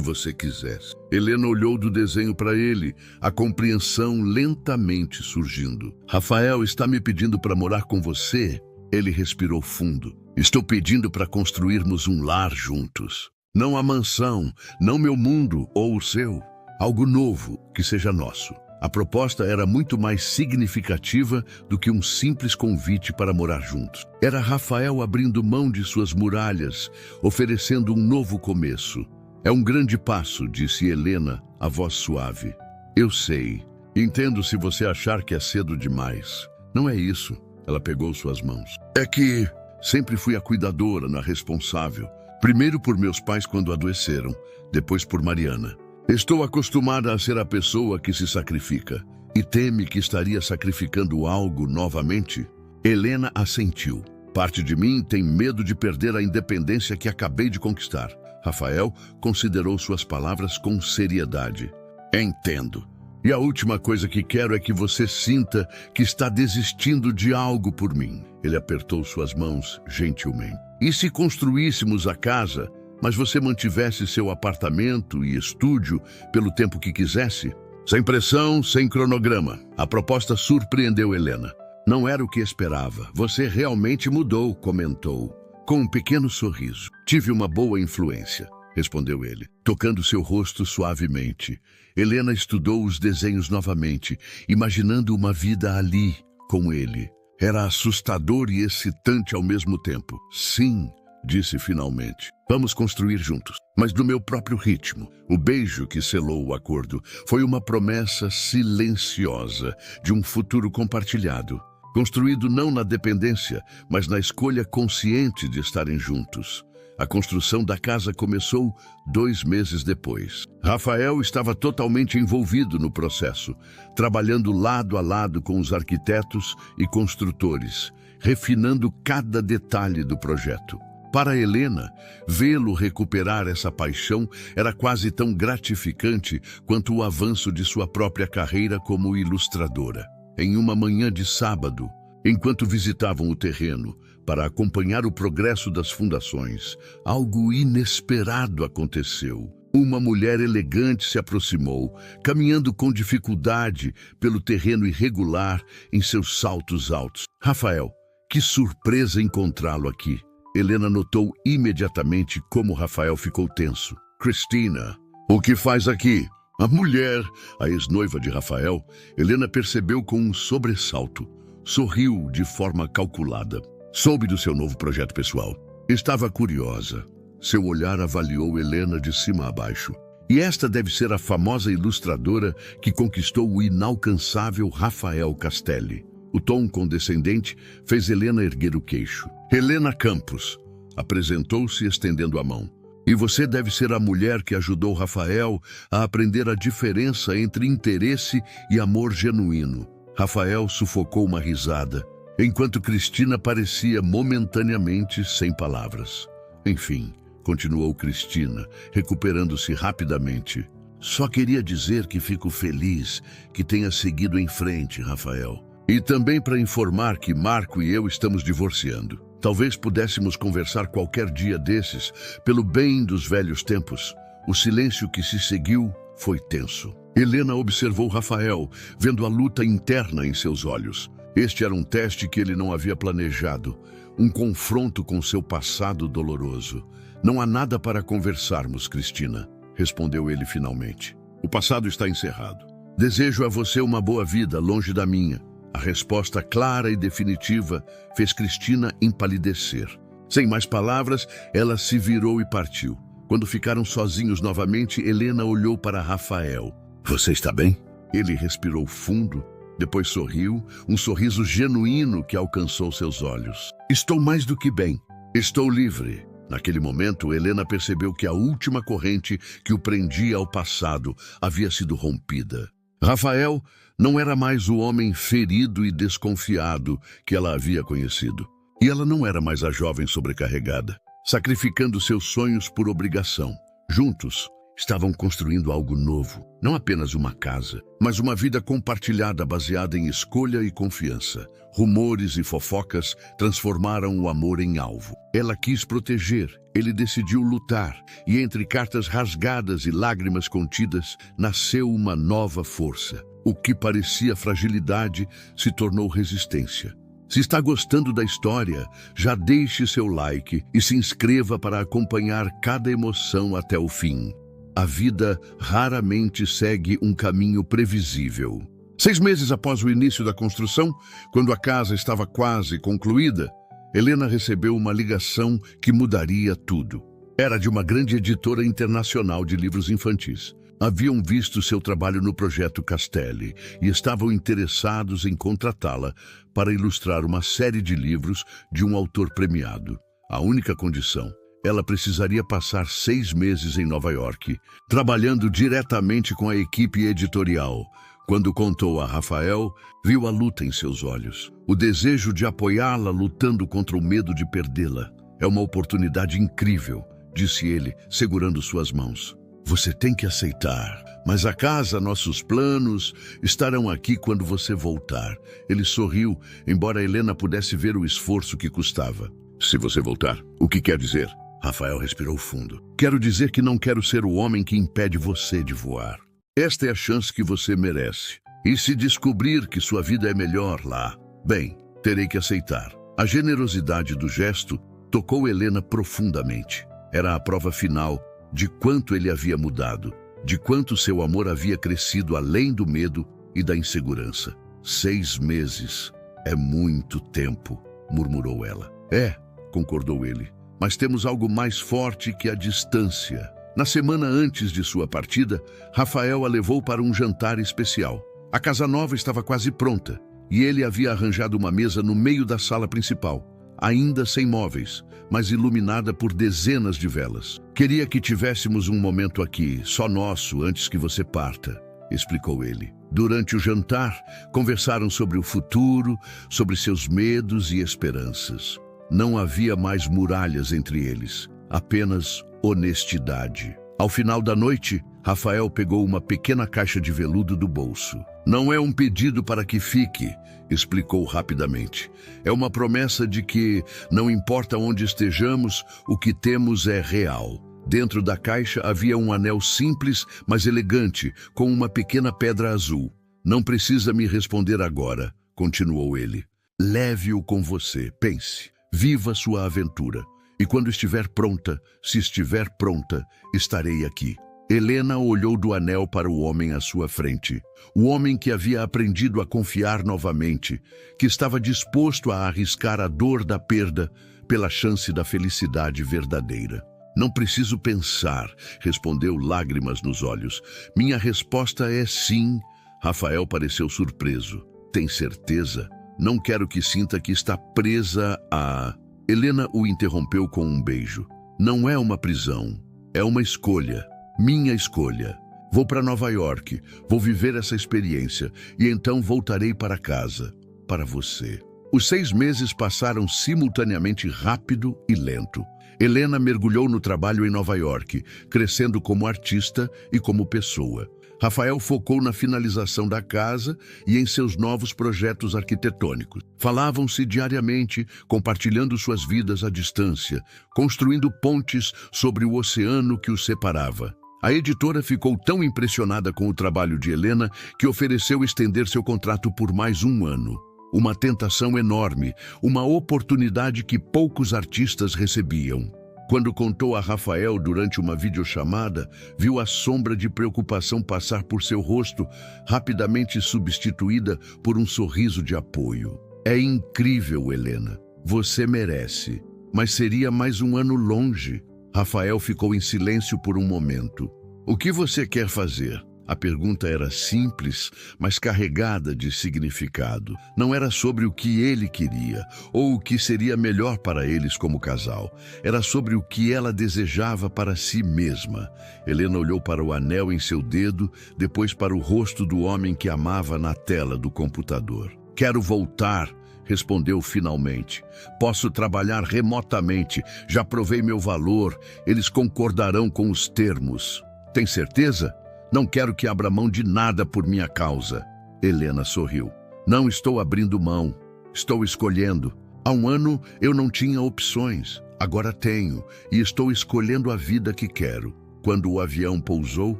você quisesse. Helena olhou do desenho para ele, a compreensão lentamente surgindo. Rafael está me pedindo para morar com você? Ele respirou fundo. Estou pedindo para construirmos um lar juntos. Não a mansão, não meu mundo ou o seu. Algo novo que seja nosso. A proposta era muito mais significativa do que um simples convite para morar juntos. Era Rafael abrindo mão de suas muralhas, oferecendo um novo começo. É um grande passo, disse Helena, a voz suave. Eu sei. Entendo se você achar que é cedo demais. Não é isso. Ela pegou suas mãos. É que sempre fui a cuidadora, a responsável. Primeiro por meus pais quando adoeceram, depois por Mariana. Estou acostumada a ser a pessoa que se sacrifica. E teme que estaria sacrificando algo novamente? Helena assentiu. Parte de mim tem medo de perder a independência que acabei de conquistar. Rafael considerou suas palavras com seriedade. Entendo. E a última coisa que quero é que você sinta que está desistindo de algo por mim. Ele apertou suas mãos gentilmente. E se construíssemos a casa, mas você mantivesse seu apartamento e estúdio pelo tempo que quisesse? Sem pressão, sem cronograma. A proposta surpreendeu Helena. Não era o que esperava. Você realmente mudou, comentou, com um pequeno sorriso. Tive uma boa influência, respondeu ele, tocando seu rosto suavemente. Helena estudou os desenhos novamente, imaginando uma vida ali, com ele. Era assustador e excitante ao mesmo tempo. Sim, disse finalmente. Vamos construir juntos, mas no meu próprio ritmo. O beijo que selou o acordo foi uma promessa silenciosa de um futuro compartilhado. Construído não na dependência, mas na escolha consciente de estarem juntos. A construção da casa começou 2 meses depois. Rafael estava totalmente envolvido no processo, trabalhando lado a lado com os arquitetos e construtores, refinando cada detalhe do projeto. Para Helena, vê-lo recuperar essa paixão era quase tão gratificante quanto o avanço de sua própria carreira como ilustradora. Em uma manhã de sábado, enquanto visitavam o terreno para acompanhar o progresso das fundações, algo inesperado aconteceu. Uma mulher elegante se aproximou, caminhando com dificuldade pelo terreno irregular em seus saltos altos. Rafael, que surpresa encontrá-lo aqui! Helena notou imediatamente como Rafael ficou tenso. Cristina, o que faz aqui? A mulher, a ex-noiva de Rafael, Helena percebeu com um sobressalto. Sorriu de forma calculada. Soube do seu novo projeto pessoal. Estava curiosa. Seu olhar avaliou Helena de cima a baixo. E esta deve ser a famosa ilustradora que conquistou o inalcançável Rafael Castelli. O tom condescendente fez Helena erguer o queixo. Helena Campos apresentou-se estendendo a mão. E você deve ser a mulher que ajudou Rafael a aprender a diferença entre interesse e amor genuíno. Rafael sufocou uma risada, enquanto Cristina parecia momentaneamente sem palavras. Enfim, continuou Cristina, recuperando-se rapidamente. Só queria dizer que fico feliz que tenha seguido em frente, Rafael. E também para informar que Marco e eu estamos divorciando. Talvez pudéssemos conversar qualquer dia desses, pelo bem dos velhos tempos. O silêncio que se seguiu foi tenso. Helena observou Rafael, vendo a luta interna em seus olhos. Este era um teste que ele não havia planejado, um confronto com seu passado doloroso. Não há nada para conversarmos, Cristina, respondeu ele finalmente. O passado está encerrado. Desejo a você uma boa vida longe da minha. A resposta clara e definitiva fez Cristina empalidecer. Sem mais palavras, ela se virou e partiu. Quando ficaram sozinhos novamente, Helena olhou para Rafael. Você está bem? Ele respirou fundo, depois sorriu, um sorriso genuíno que alcançou seus olhos. Estou mais do que bem. Estou livre. Naquele momento, Helena percebeu que a última corrente que o prendia ao passado havia sido rompida. Rafael não era mais o homem ferido e desconfiado que ela havia conhecido. E ela não era mais a jovem sobrecarregada, sacrificando seus sonhos por obrigação. Juntos, estavam construindo algo novo, não apenas uma casa, mas uma vida compartilhada baseada em escolha e confiança. Rumores e fofocas transformaram o amor em alvo. Ela quis proteger, ele decidiu lutar, e entre cartas rasgadas e lágrimas contidas, nasceu uma nova força. O que parecia fragilidade se tornou resistência. Se está gostando da história, já deixe seu like e se inscreva para acompanhar cada emoção até o fim. A vida raramente segue um caminho previsível. 6 meses após o início da construção, quando a casa estava quase concluída, Helena recebeu uma ligação que mudaria tudo. Era de uma grande editora internacional de livros infantis. Haviam visto seu trabalho no projeto Castelli e estavam interessados em contratá-la para ilustrar uma série de livros de um autor premiado. A única condição: ela precisaria passar 6 meses em Nova York, trabalhando diretamente com a equipe editorial. Quando contou a Rafael, viu a luta em seus olhos, o desejo de apoiá-la lutando contra o medo de perdê-la. É uma oportunidade incrível, disse ele, segurando suas mãos. Você tem que aceitar, mas a casa, nossos planos, estarão aqui quando você voltar. Ele sorriu, embora Helena pudesse ver o esforço que custava. Se você voltar, o que quer dizer? Rafael respirou fundo. Quero dizer que não quero ser o homem que impede você de voar. Esta é a chance que você merece. E se descobrir que sua vida é melhor lá, bem, terei que aceitar. A generosidade do gesto tocou Helena profundamente. Era a prova final de quanto ele havia mudado, de quanto seu amor havia crescido além do medo e da insegurança. 6 meses. É muito tempo, murmurou ela. É, concordou ele, mas temos algo mais forte que a distância. Na semana antes de sua partida, Rafael a levou para um jantar especial. A casa nova estava quase pronta e ele havia arranjado uma mesa no meio da sala principal, ainda sem móveis, mas iluminada por dezenas de velas. Queria que tivéssemos um momento aqui, só nosso, antes que você parta, explicou ele. Durante o jantar, conversaram sobre o futuro, sobre seus medos e esperanças. Não havia mais muralhas entre eles, apenas honestidade. Ao final da noite, Rafael pegou uma pequena caixa de veludo do bolso. Não é um pedido para que fique, explicou rapidamente. É uma promessa de que, não importa onde estejamos, o que temos é real. Dentro da caixa havia um anel simples, mas elegante, com uma pequena pedra azul. Não precisa me responder agora, continuou ele. Leve-o com você, pense, viva sua aventura. E quando estiver pronta, se estiver pronta, estarei aqui. Helena olhou do anel para o homem à sua frente. O homem que havia aprendido a confiar novamente, que estava disposto a arriscar a dor da perda pela chance da felicidade verdadeira. Não preciso pensar, respondeu, lágrimas nos olhos. Minha resposta é sim. Rafael pareceu surpreso. Tem certeza? Não quero que sinta que está presa a... Helena o interrompeu com um beijo. Não é uma prisão, é uma escolha. Minha escolha. Vou para Nova York, vou viver essa experiência e então voltarei para casa, para você. Os 6 meses passaram simultaneamente rápido e lento. Helena mergulhou no trabalho em Nova York, crescendo como artista e como pessoa. Rafael focou na finalização da casa e em seus novos projetos arquitetônicos. Falavam-se diariamente, compartilhando suas vidas à distância, construindo pontes sobre o oceano que os separava. A editora ficou tão impressionada com o trabalho de Helena que ofereceu estender seu contrato por mais 1 ano. Uma tentação enorme, uma oportunidade que poucos artistas recebiam. Quando contou a Rafael durante uma videochamada, viu a sombra de preocupação passar por seu rosto, rapidamente substituída por um sorriso de apoio. É incrível, Helena. Você merece. Mas seria mais um ano longe. Rafael ficou em silêncio por um momento. O que você quer fazer? A pergunta era simples, mas carregada de significado. Não era sobre o que ele queria, ou o que seria melhor para eles como casal. Era sobre o que ela desejava para si mesma. Helena olhou para o anel em seu dedo, depois para o rosto do homem que amava na tela do computador. Quero voltar, respondeu finalmente. Posso trabalhar remotamente, já provei meu valor, eles concordarão com os termos. Tem certeza? Não quero que abra mão de nada por minha causa. Helena sorriu. Não estou abrindo mão. Estou escolhendo. Há um ano eu não tinha opções. Agora tenho. E estou escolhendo a vida que quero. Quando o avião pousou,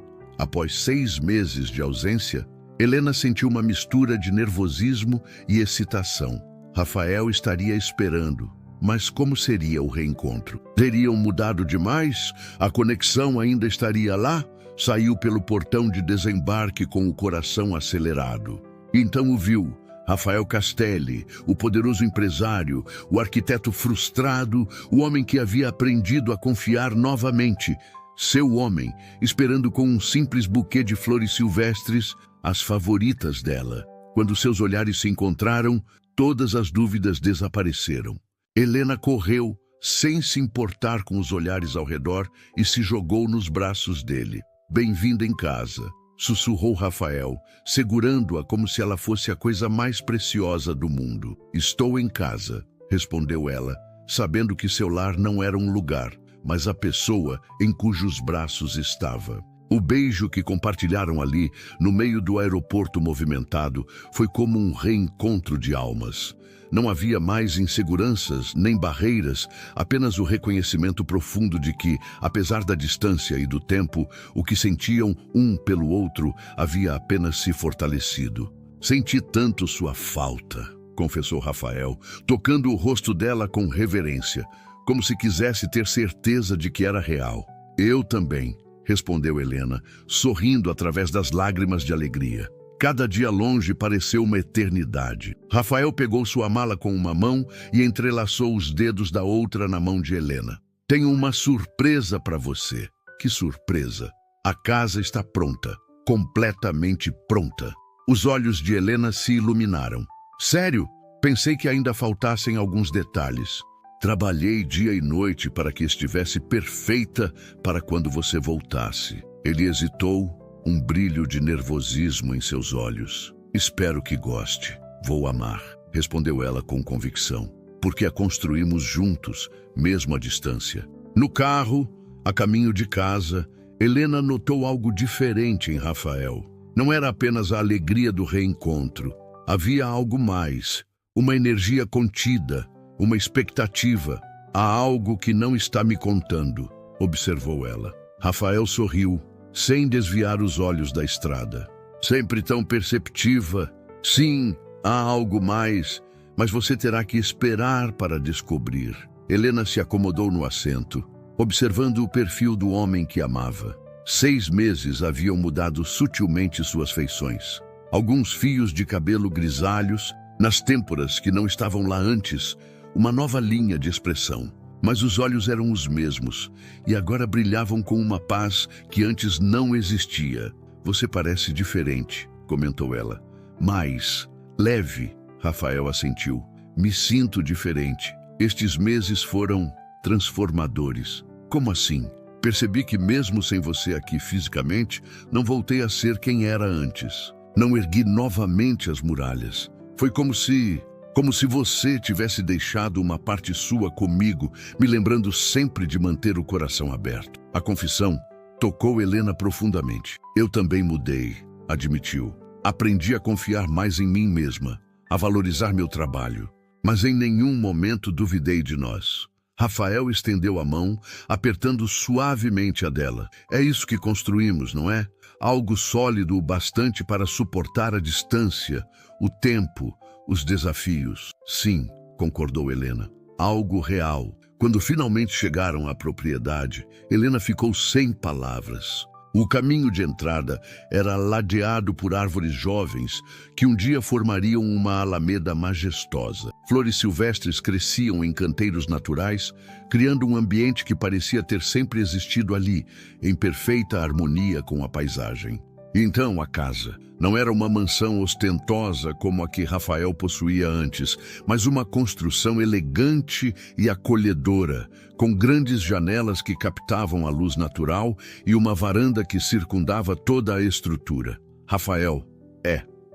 após 6 meses de ausência, Helena sentiu uma mistura de nervosismo e excitação. Rafael estaria esperando. Mas como seria o reencontro? Teriam mudado demais? A conexão ainda estaria lá? Saiu pelo portão de desembarque com o coração acelerado. Então o viu, Rafael Castelli, o poderoso empresário, o arquiteto frustrado, o homem que havia aprendido a confiar novamente. Seu homem, esperando com um simples buquê de flores silvestres, as favoritas dela. Quando seus olhares se encontraram, todas as dúvidas desapareceram. Helena correu, sem se importar com os olhares ao redor, e se jogou nos braços dele. Bem-vinda em casa, sussurrou Rafael, segurando-a como se ela fosse a coisa mais preciosa do mundo. Estou em casa, respondeu ela, sabendo que seu lar não era um lugar, mas a pessoa em cujos braços estava. O beijo que compartilharam ali, no meio do aeroporto movimentado, foi como um reencontro de almas. Não havia mais inseguranças nem barreiras, apenas o reconhecimento profundo de que, apesar da distância e do tempo, o que sentiam um pelo outro havia apenas se fortalecido. Senti tanto sua falta, confessou Rafael, tocando o rosto dela com reverência, como se quisesse ter certeza de que era real. Eu também, respondeu Helena, sorrindo através das lágrimas de alegria. Cada dia longe pareceu uma eternidade. Rafael pegou sua mala com uma mão e entrelaçou os dedos da outra na mão de Helena. Tenho uma surpresa para você. Que surpresa! A casa está pronta, completamente pronta. Os olhos de Helena se iluminaram. Sério? Pensei que ainda faltassem alguns detalhes. Trabalhei dia e noite para que estivesse perfeita para quando você voltasse. Ele hesitou, um brilho de nervosismo em seus olhos. Espero que goste. Vou amar, respondeu ela com convicção, porque a construímos juntos, mesmo à distância. No carro, a caminho de casa, Helena notou algo diferente em Rafael. Não era apenas a alegria do reencontro. Havia algo mais, uma energia contida, uma expectativa. Há algo que não está me contando, observou ela. Rafael sorriu, sem desviar os olhos da estrada. Sempre tão perceptiva. Sim, há algo mais, mas você terá que esperar para descobrir. Helena se acomodou no assento, observando o perfil do homem que amava. 6 meses haviam mudado sutilmente suas feições. Alguns fios de cabelo grisalhos, nas têmporas que não estavam lá antes, uma nova linha de expressão. Mas os olhos eram os mesmos, e agora brilhavam com uma paz que antes não existia. Você parece diferente, comentou ela. Mais leve, Rafael assentiu. Me sinto diferente. Estes meses foram transformadores. Como assim? Percebi que mesmo sem você aqui fisicamente, não voltei a ser quem era antes. Não ergui novamente as muralhas. Foi como se você tivesse deixado uma parte sua comigo, me lembrando sempre de manter o coração aberto. A confissão tocou Helena profundamente. Eu também mudei, admitiu. Aprendi a confiar mais em mim mesma, a valorizar meu trabalho. Mas em nenhum momento duvidei de nós. Rafael estendeu a mão, apertando suavemente a dela. É isso que construímos, não é? Algo sólido o bastante para suportar a distância, o tempo, os desafios. Sim, concordou Helena. algo real. Quando finalmente chegaram à propriedade, Helena ficou sem palavras. O caminho de entrada era ladeado por árvores jovens que um dia formariam uma alameda majestosa. Flores silvestres cresciam em canteiros naturais, criando um ambiente que parecia ter sempre existido ali, em perfeita harmonia com a paisagem. Então a casa não era uma mansão ostentosa como a que Rafael possuía antes, mas uma construção elegante e acolhedora, com grandes janelas que captavam a luz natural e uma varanda que circundava toda a estrutura. Rafael,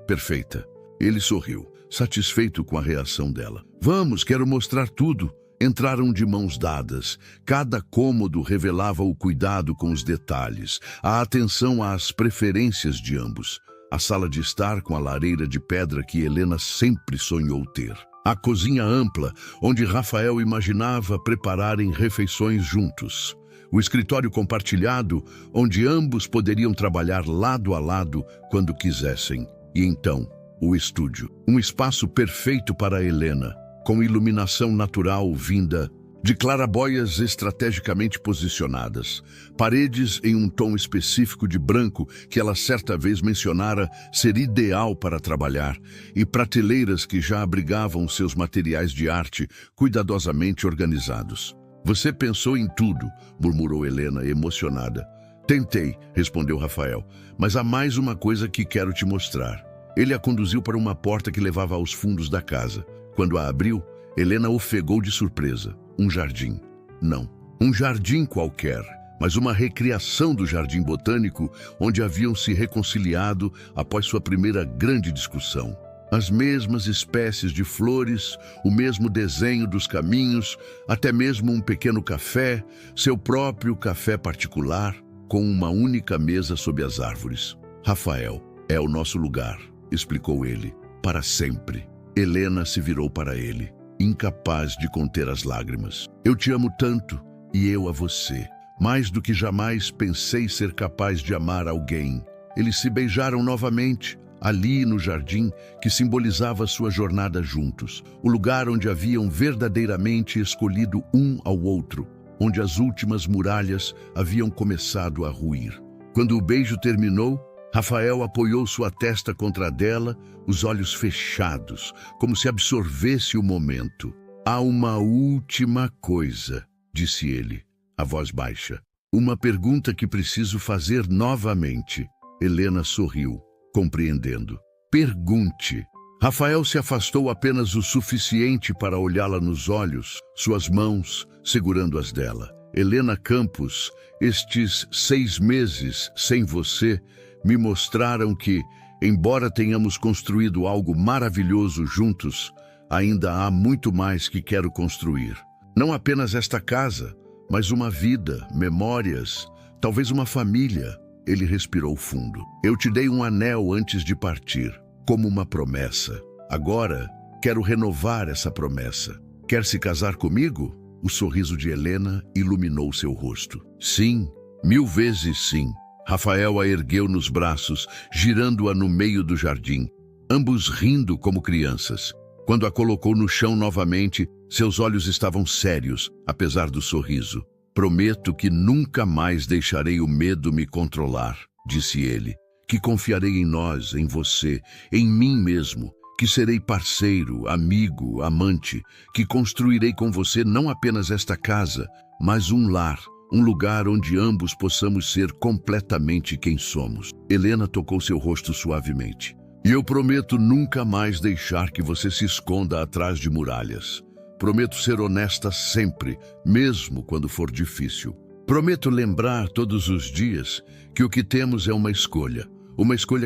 perfeita. Ele sorriu, satisfeito com a reação dela. Vamos, quero mostrar tudo. Entraram de mãos dadas. Cada cômodo revelava o cuidado com os detalhes, a atenção às preferências de ambos. A sala de estar com a lareira de pedra que Helena sempre sonhou ter. A cozinha ampla, onde Rafael imaginava prepararem refeições juntos. O escritório compartilhado, onde ambos poderiam trabalhar lado a lado quando quisessem. E então, o estúdio. Um espaço perfeito para Helena, com iluminação natural vinda de clarabóias estrategicamente posicionadas, paredes em um tom específico de branco que ela certa vez mencionara ser ideal para trabalhar, e prateleiras que já abrigavam seus materiais de arte cuidadosamente organizados. Você pensou em tudo, murmurou Helena, emocionada. Tentei, respondeu Rafael, mas há mais uma coisa que quero te mostrar. Ele a conduziu para uma porta que levava aos fundos da casa. Quando a abriu, Helena ofegou de surpresa. Um jardim. Não, um jardim qualquer, mas uma recriação do jardim botânico onde haviam se reconciliado após sua primeira grande discussão. As mesmas espécies de flores, o mesmo desenho dos caminhos, até mesmo um pequeno café, seu próprio café particular, com uma única mesa sob as árvores. Rafael, é o nosso lugar, explicou ele, para sempre. Helena se virou para ele, incapaz de conter as lágrimas. Eu te amo tanto, e eu a você. Mais do que jamais pensei ser capaz de amar alguém. Eles se beijaram novamente, ali no jardim que simbolizava sua jornada juntos. O lugar onde haviam verdadeiramente escolhido um ao outro, onde as últimas muralhas haviam começado a ruir. Quando o beijo terminou, Rafael apoiou sua testa contra a dela, os olhos fechados, como se absorvesse o momento. Há uma última coisa, disse ele, a voz baixa. Uma pergunta que preciso fazer novamente. Helena sorriu, compreendendo. Pergunte. Rafael se afastou apenas o suficiente para olhá-la nos olhos, suas mãos segurando as dela. Helena Campos, estes 6 meses sem você me mostraram que, embora tenhamos construído algo maravilhoso juntos, ainda há muito mais que quero construir. Não apenas esta casa, mas uma vida, memórias, talvez uma família. Ele respirou fundo. Eu te dei um anel antes de partir, como uma promessa. Agora, quero renovar essa promessa. Quer se casar comigo? O sorriso de Helena iluminou seu rosto. Sim, 1000 vezes sim. Rafael a ergueu nos braços, girando-a no meio do jardim, ambos rindo como crianças. Quando a colocou no chão novamente, seus olhos estavam sérios, apesar do sorriso. Prometo que nunca mais deixarei o medo me controlar, disse ele, que confiarei em nós, em você, em mim mesmo, que serei parceiro, amigo, amante, que construirei com você não apenas esta casa, mas um lar. Um lugar onde ambos possamos ser completamente quem somos. Helena tocou seu rosto suavemente. E eu prometo nunca mais deixar que você se esconda atrás de muralhas. Prometo ser honesta sempre, mesmo quando for difícil. Prometo lembrar todos os dias que o que temos é uma escolha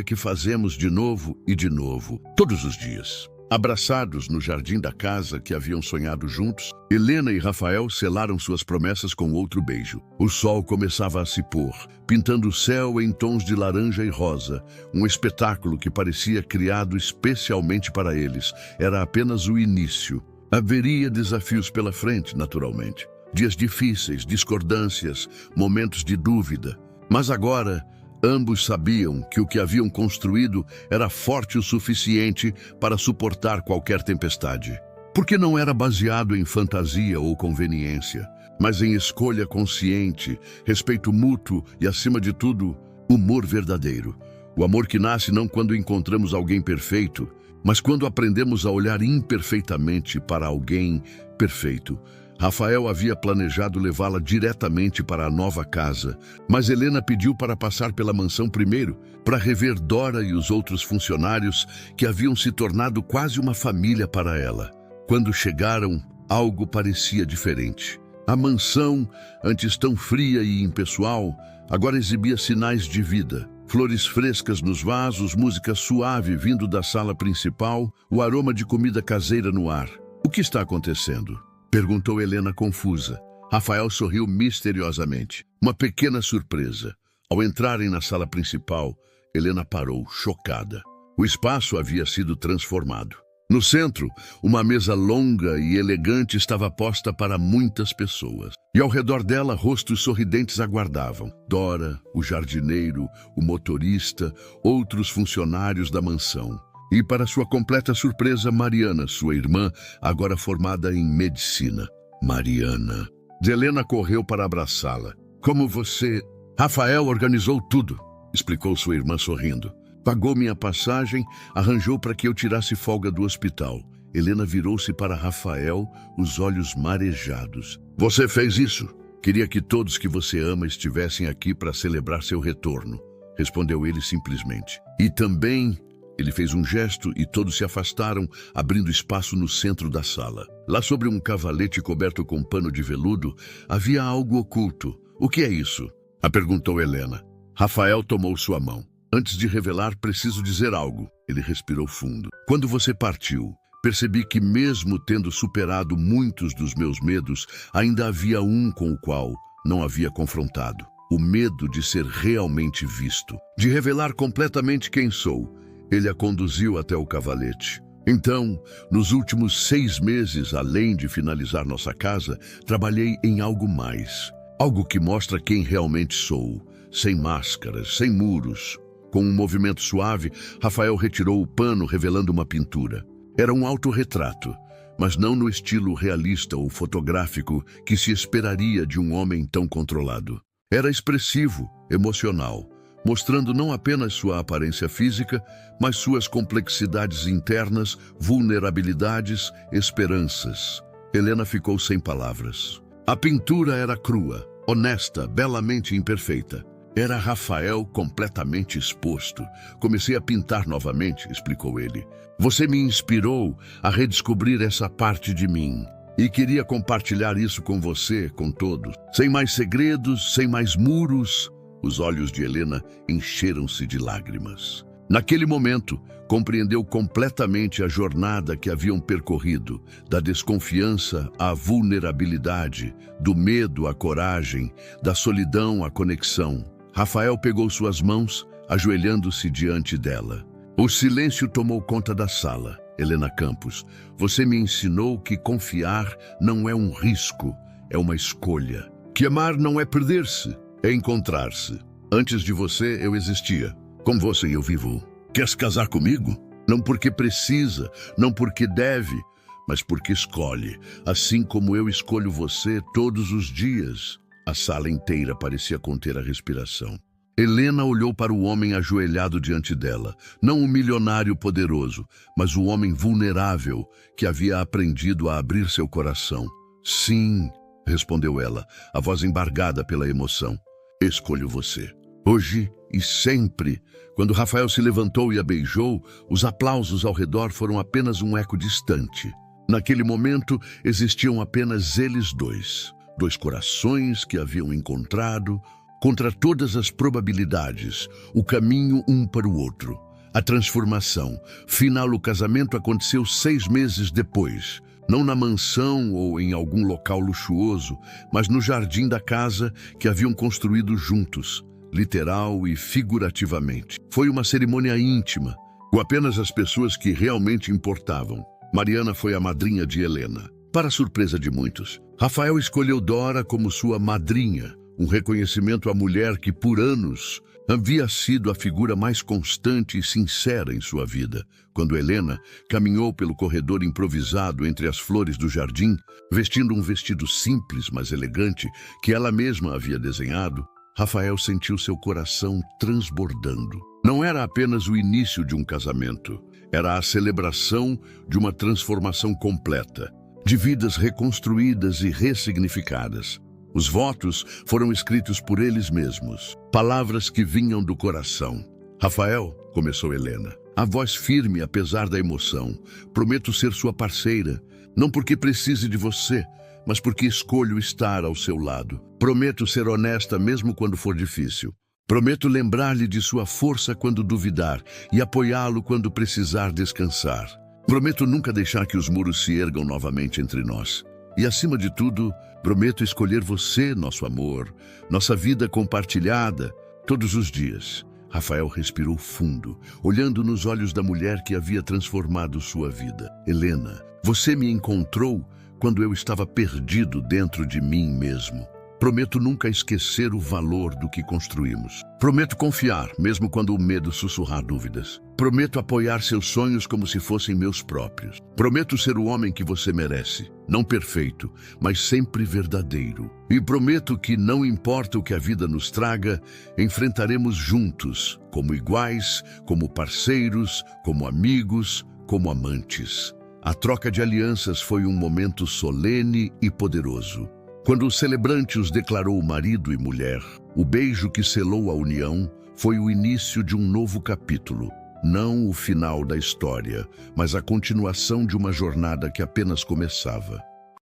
que fazemos de novo e de novo, todos os dias. Abraçados no jardim da casa que haviam sonhado juntos, Helena e Rafael selaram suas promessas com outro beijo. O sol começava a se pôr, pintando o céu em tons de laranja e rosa. Um espetáculo que parecia criado especialmente para eles. Era apenas o início. Haveria desafios pela frente, naturalmente. Dias difíceis, discordâncias, momentos de dúvida. Mas agora, ambos sabiam que o que haviam construído era forte o suficiente para suportar qualquer tempestade. Porque não era baseado em fantasia ou conveniência, mas em escolha consciente, respeito mútuo e, acima de tudo, humor verdadeiro. O amor que nasce não quando encontramos alguém perfeito, mas quando aprendemos a olhar imperfeitamente para alguém perfeito. Rafael havia planejado levá-la diretamente para a nova casa, mas Helena pediu para passar pela mansão primeiro, para rever Dora e os outros funcionários que haviam se tornado quase uma família para ela. Quando chegaram, algo parecia diferente. A mansão, antes tão fria e impessoal, agora exibia sinais de vida. Flores frescas nos vasos, música suave vindo da sala principal, o aroma de comida caseira no ar. "O que está acontecendo?" perguntou Helena confusa. Rafael sorriu misteriosamente. Uma pequena surpresa. Ao entrarem na sala principal, Helena parou, chocada. O espaço havia sido transformado. No centro, uma mesa longa e elegante estava posta para muitas pessoas. E ao redor dela, rostos sorridentes aguardavam. Dora, o jardineiro, o motorista, outros funcionários da mansão. E, para sua completa surpresa, Mariana, sua irmã, agora formada em medicina. Mariana. Helena correu para abraçá-la. "Como você..." "Rafael organizou tudo", explicou sua irmã sorrindo. "Pagou minha passagem, arranjou para que eu tirasse folga do hospital." Helena virou-se para Rafael, os olhos marejados. "Você fez isso? Queria que todos que você ama estivessem aqui para celebrar seu retorno", respondeu ele simplesmente. "E também..." Ele fez um gesto e todos se afastaram, abrindo espaço no centro da sala. Lá sobre um cavalete coberto com pano de veludo, havia algo oculto. "O que é isso?" perguntou Helena. Rafael tomou sua mão. "Antes de revelar, preciso dizer algo." Ele respirou fundo. "Quando você partiu, percebi que mesmo tendo superado muitos dos meus medos, ainda havia um com o qual não havia confrontado. O medo de ser realmente visto, de revelar completamente quem sou." Ele a conduziu até o cavalete. "Então, nos últimos 6 meses, além de finalizar nossa casa, trabalhei em algo mais. Algo que mostra quem realmente sou, sem máscaras, sem muros." Com um movimento suave, Rafael retirou o pano, revelando uma pintura. Era um autorretrato, mas não no estilo realista ou fotográfico que se esperaria de um homem tão controlado. Era expressivo, emocional, mostrando não apenas sua aparência física, mas suas complexidades internas, vulnerabilidades, esperanças. Helena ficou sem palavras. A pintura era crua, honesta, belamente imperfeita. Era Rafael completamente exposto. "Comecei a pintar novamente", explicou ele. "Você me inspirou a redescobrir essa parte de mim. E queria compartilhar isso com você, com todos. Sem mais segredos, sem mais muros." Os olhos de Helena encheram-se de lágrimas. Naquele momento, compreendeu completamente a jornada que haviam percorrido, da desconfiança à vulnerabilidade, do medo à coragem, da solidão à conexão. Rafael pegou suas mãos, ajoelhando-se diante dela. O silêncio tomou conta da sala. "Helena Campos, você me ensinou que confiar não é um risco, é uma escolha. Que amar não é perder-se, é encontrar-se. Antes de você, eu existia. Com você eu vivo. Queres casar comigo? Não porque precisa, não porque deve, mas porque escolhe. Assim como eu escolho você todos os dias." A sala inteira parecia conter a respiração. Helena olhou para o homem ajoelhado diante dela. Não o milionário poderoso, mas o homem vulnerável que havia aprendido a abrir seu coração. "Sim", respondeu ela, a voz embargada pela emoção. "Escolho você. Hoje e sempre." Quando Rafael se levantou e a beijou, os aplausos ao redor foram apenas um eco distante. Naquele momento, existiam apenas eles dois. 2 corações que haviam encontrado, contra todas as probabilidades, o caminho um para o outro. A transformação, final o casamento aconteceu 6 meses depois. Não na mansão ou em algum local luxuoso, mas no jardim da casa que haviam construído juntos, literal e figurativamente. Foi uma cerimônia íntima, com apenas as pessoas que realmente importavam. Mariana foi a madrinha de Helena. Para surpresa de muitos, Rafael escolheu Dora como sua madrinha, um reconhecimento à mulher que, por anos, havia sido a figura mais constante e sincera em sua vida. Quando Helena caminhou pelo corredor improvisado entre as flores do jardim, vestindo um vestido simples, mas elegante, que ela mesma havia desenhado, Rafael sentiu seu coração transbordando. Não era apenas o início de um casamento, era a celebração de uma transformação completa, de vidas reconstruídas e ressignificadas. Os votos foram escritos por eles mesmos, palavras que vinham do coração. Rafael, começou Helena, a voz firme apesar da emoção, prometo ser sua parceira, não porque precise de você, mas porque escolho estar ao seu lado. Prometo ser honesta mesmo quando for difícil. Prometo lembrar-lhe de sua força quando duvidar e apoiá-lo quando precisar descansar. Prometo nunca deixar que os muros se ergam novamente entre nós. E, acima de tudo, prometo escolher você, nosso amor, nossa vida compartilhada, todos os dias. Rafael respirou fundo, olhando nos olhos da mulher que havia transformado sua vida. Helena, você me encontrou quando eu estava perdido dentro de mim mesmo. Prometo nunca esquecer o valor do que construímos. Prometo confiar, mesmo quando o medo sussurrar dúvidas. Prometo apoiar seus sonhos como se fossem meus próprios. Prometo ser o homem que você merece. Não perfeito, mas sempre verdadeiro. E prometo que, não importa o que a vida nos traga, enfrentaremos juntos, como iguais, como parceiros, como amigos, como amantes. A troca de alianças foi um momento solene e poderoso. Quando o celebrante os declarou marido e mulher, o beijo que selou a união foi o início de um novo capítulo. Não o final da história, mas a continuação de uma jornada que apenas começava.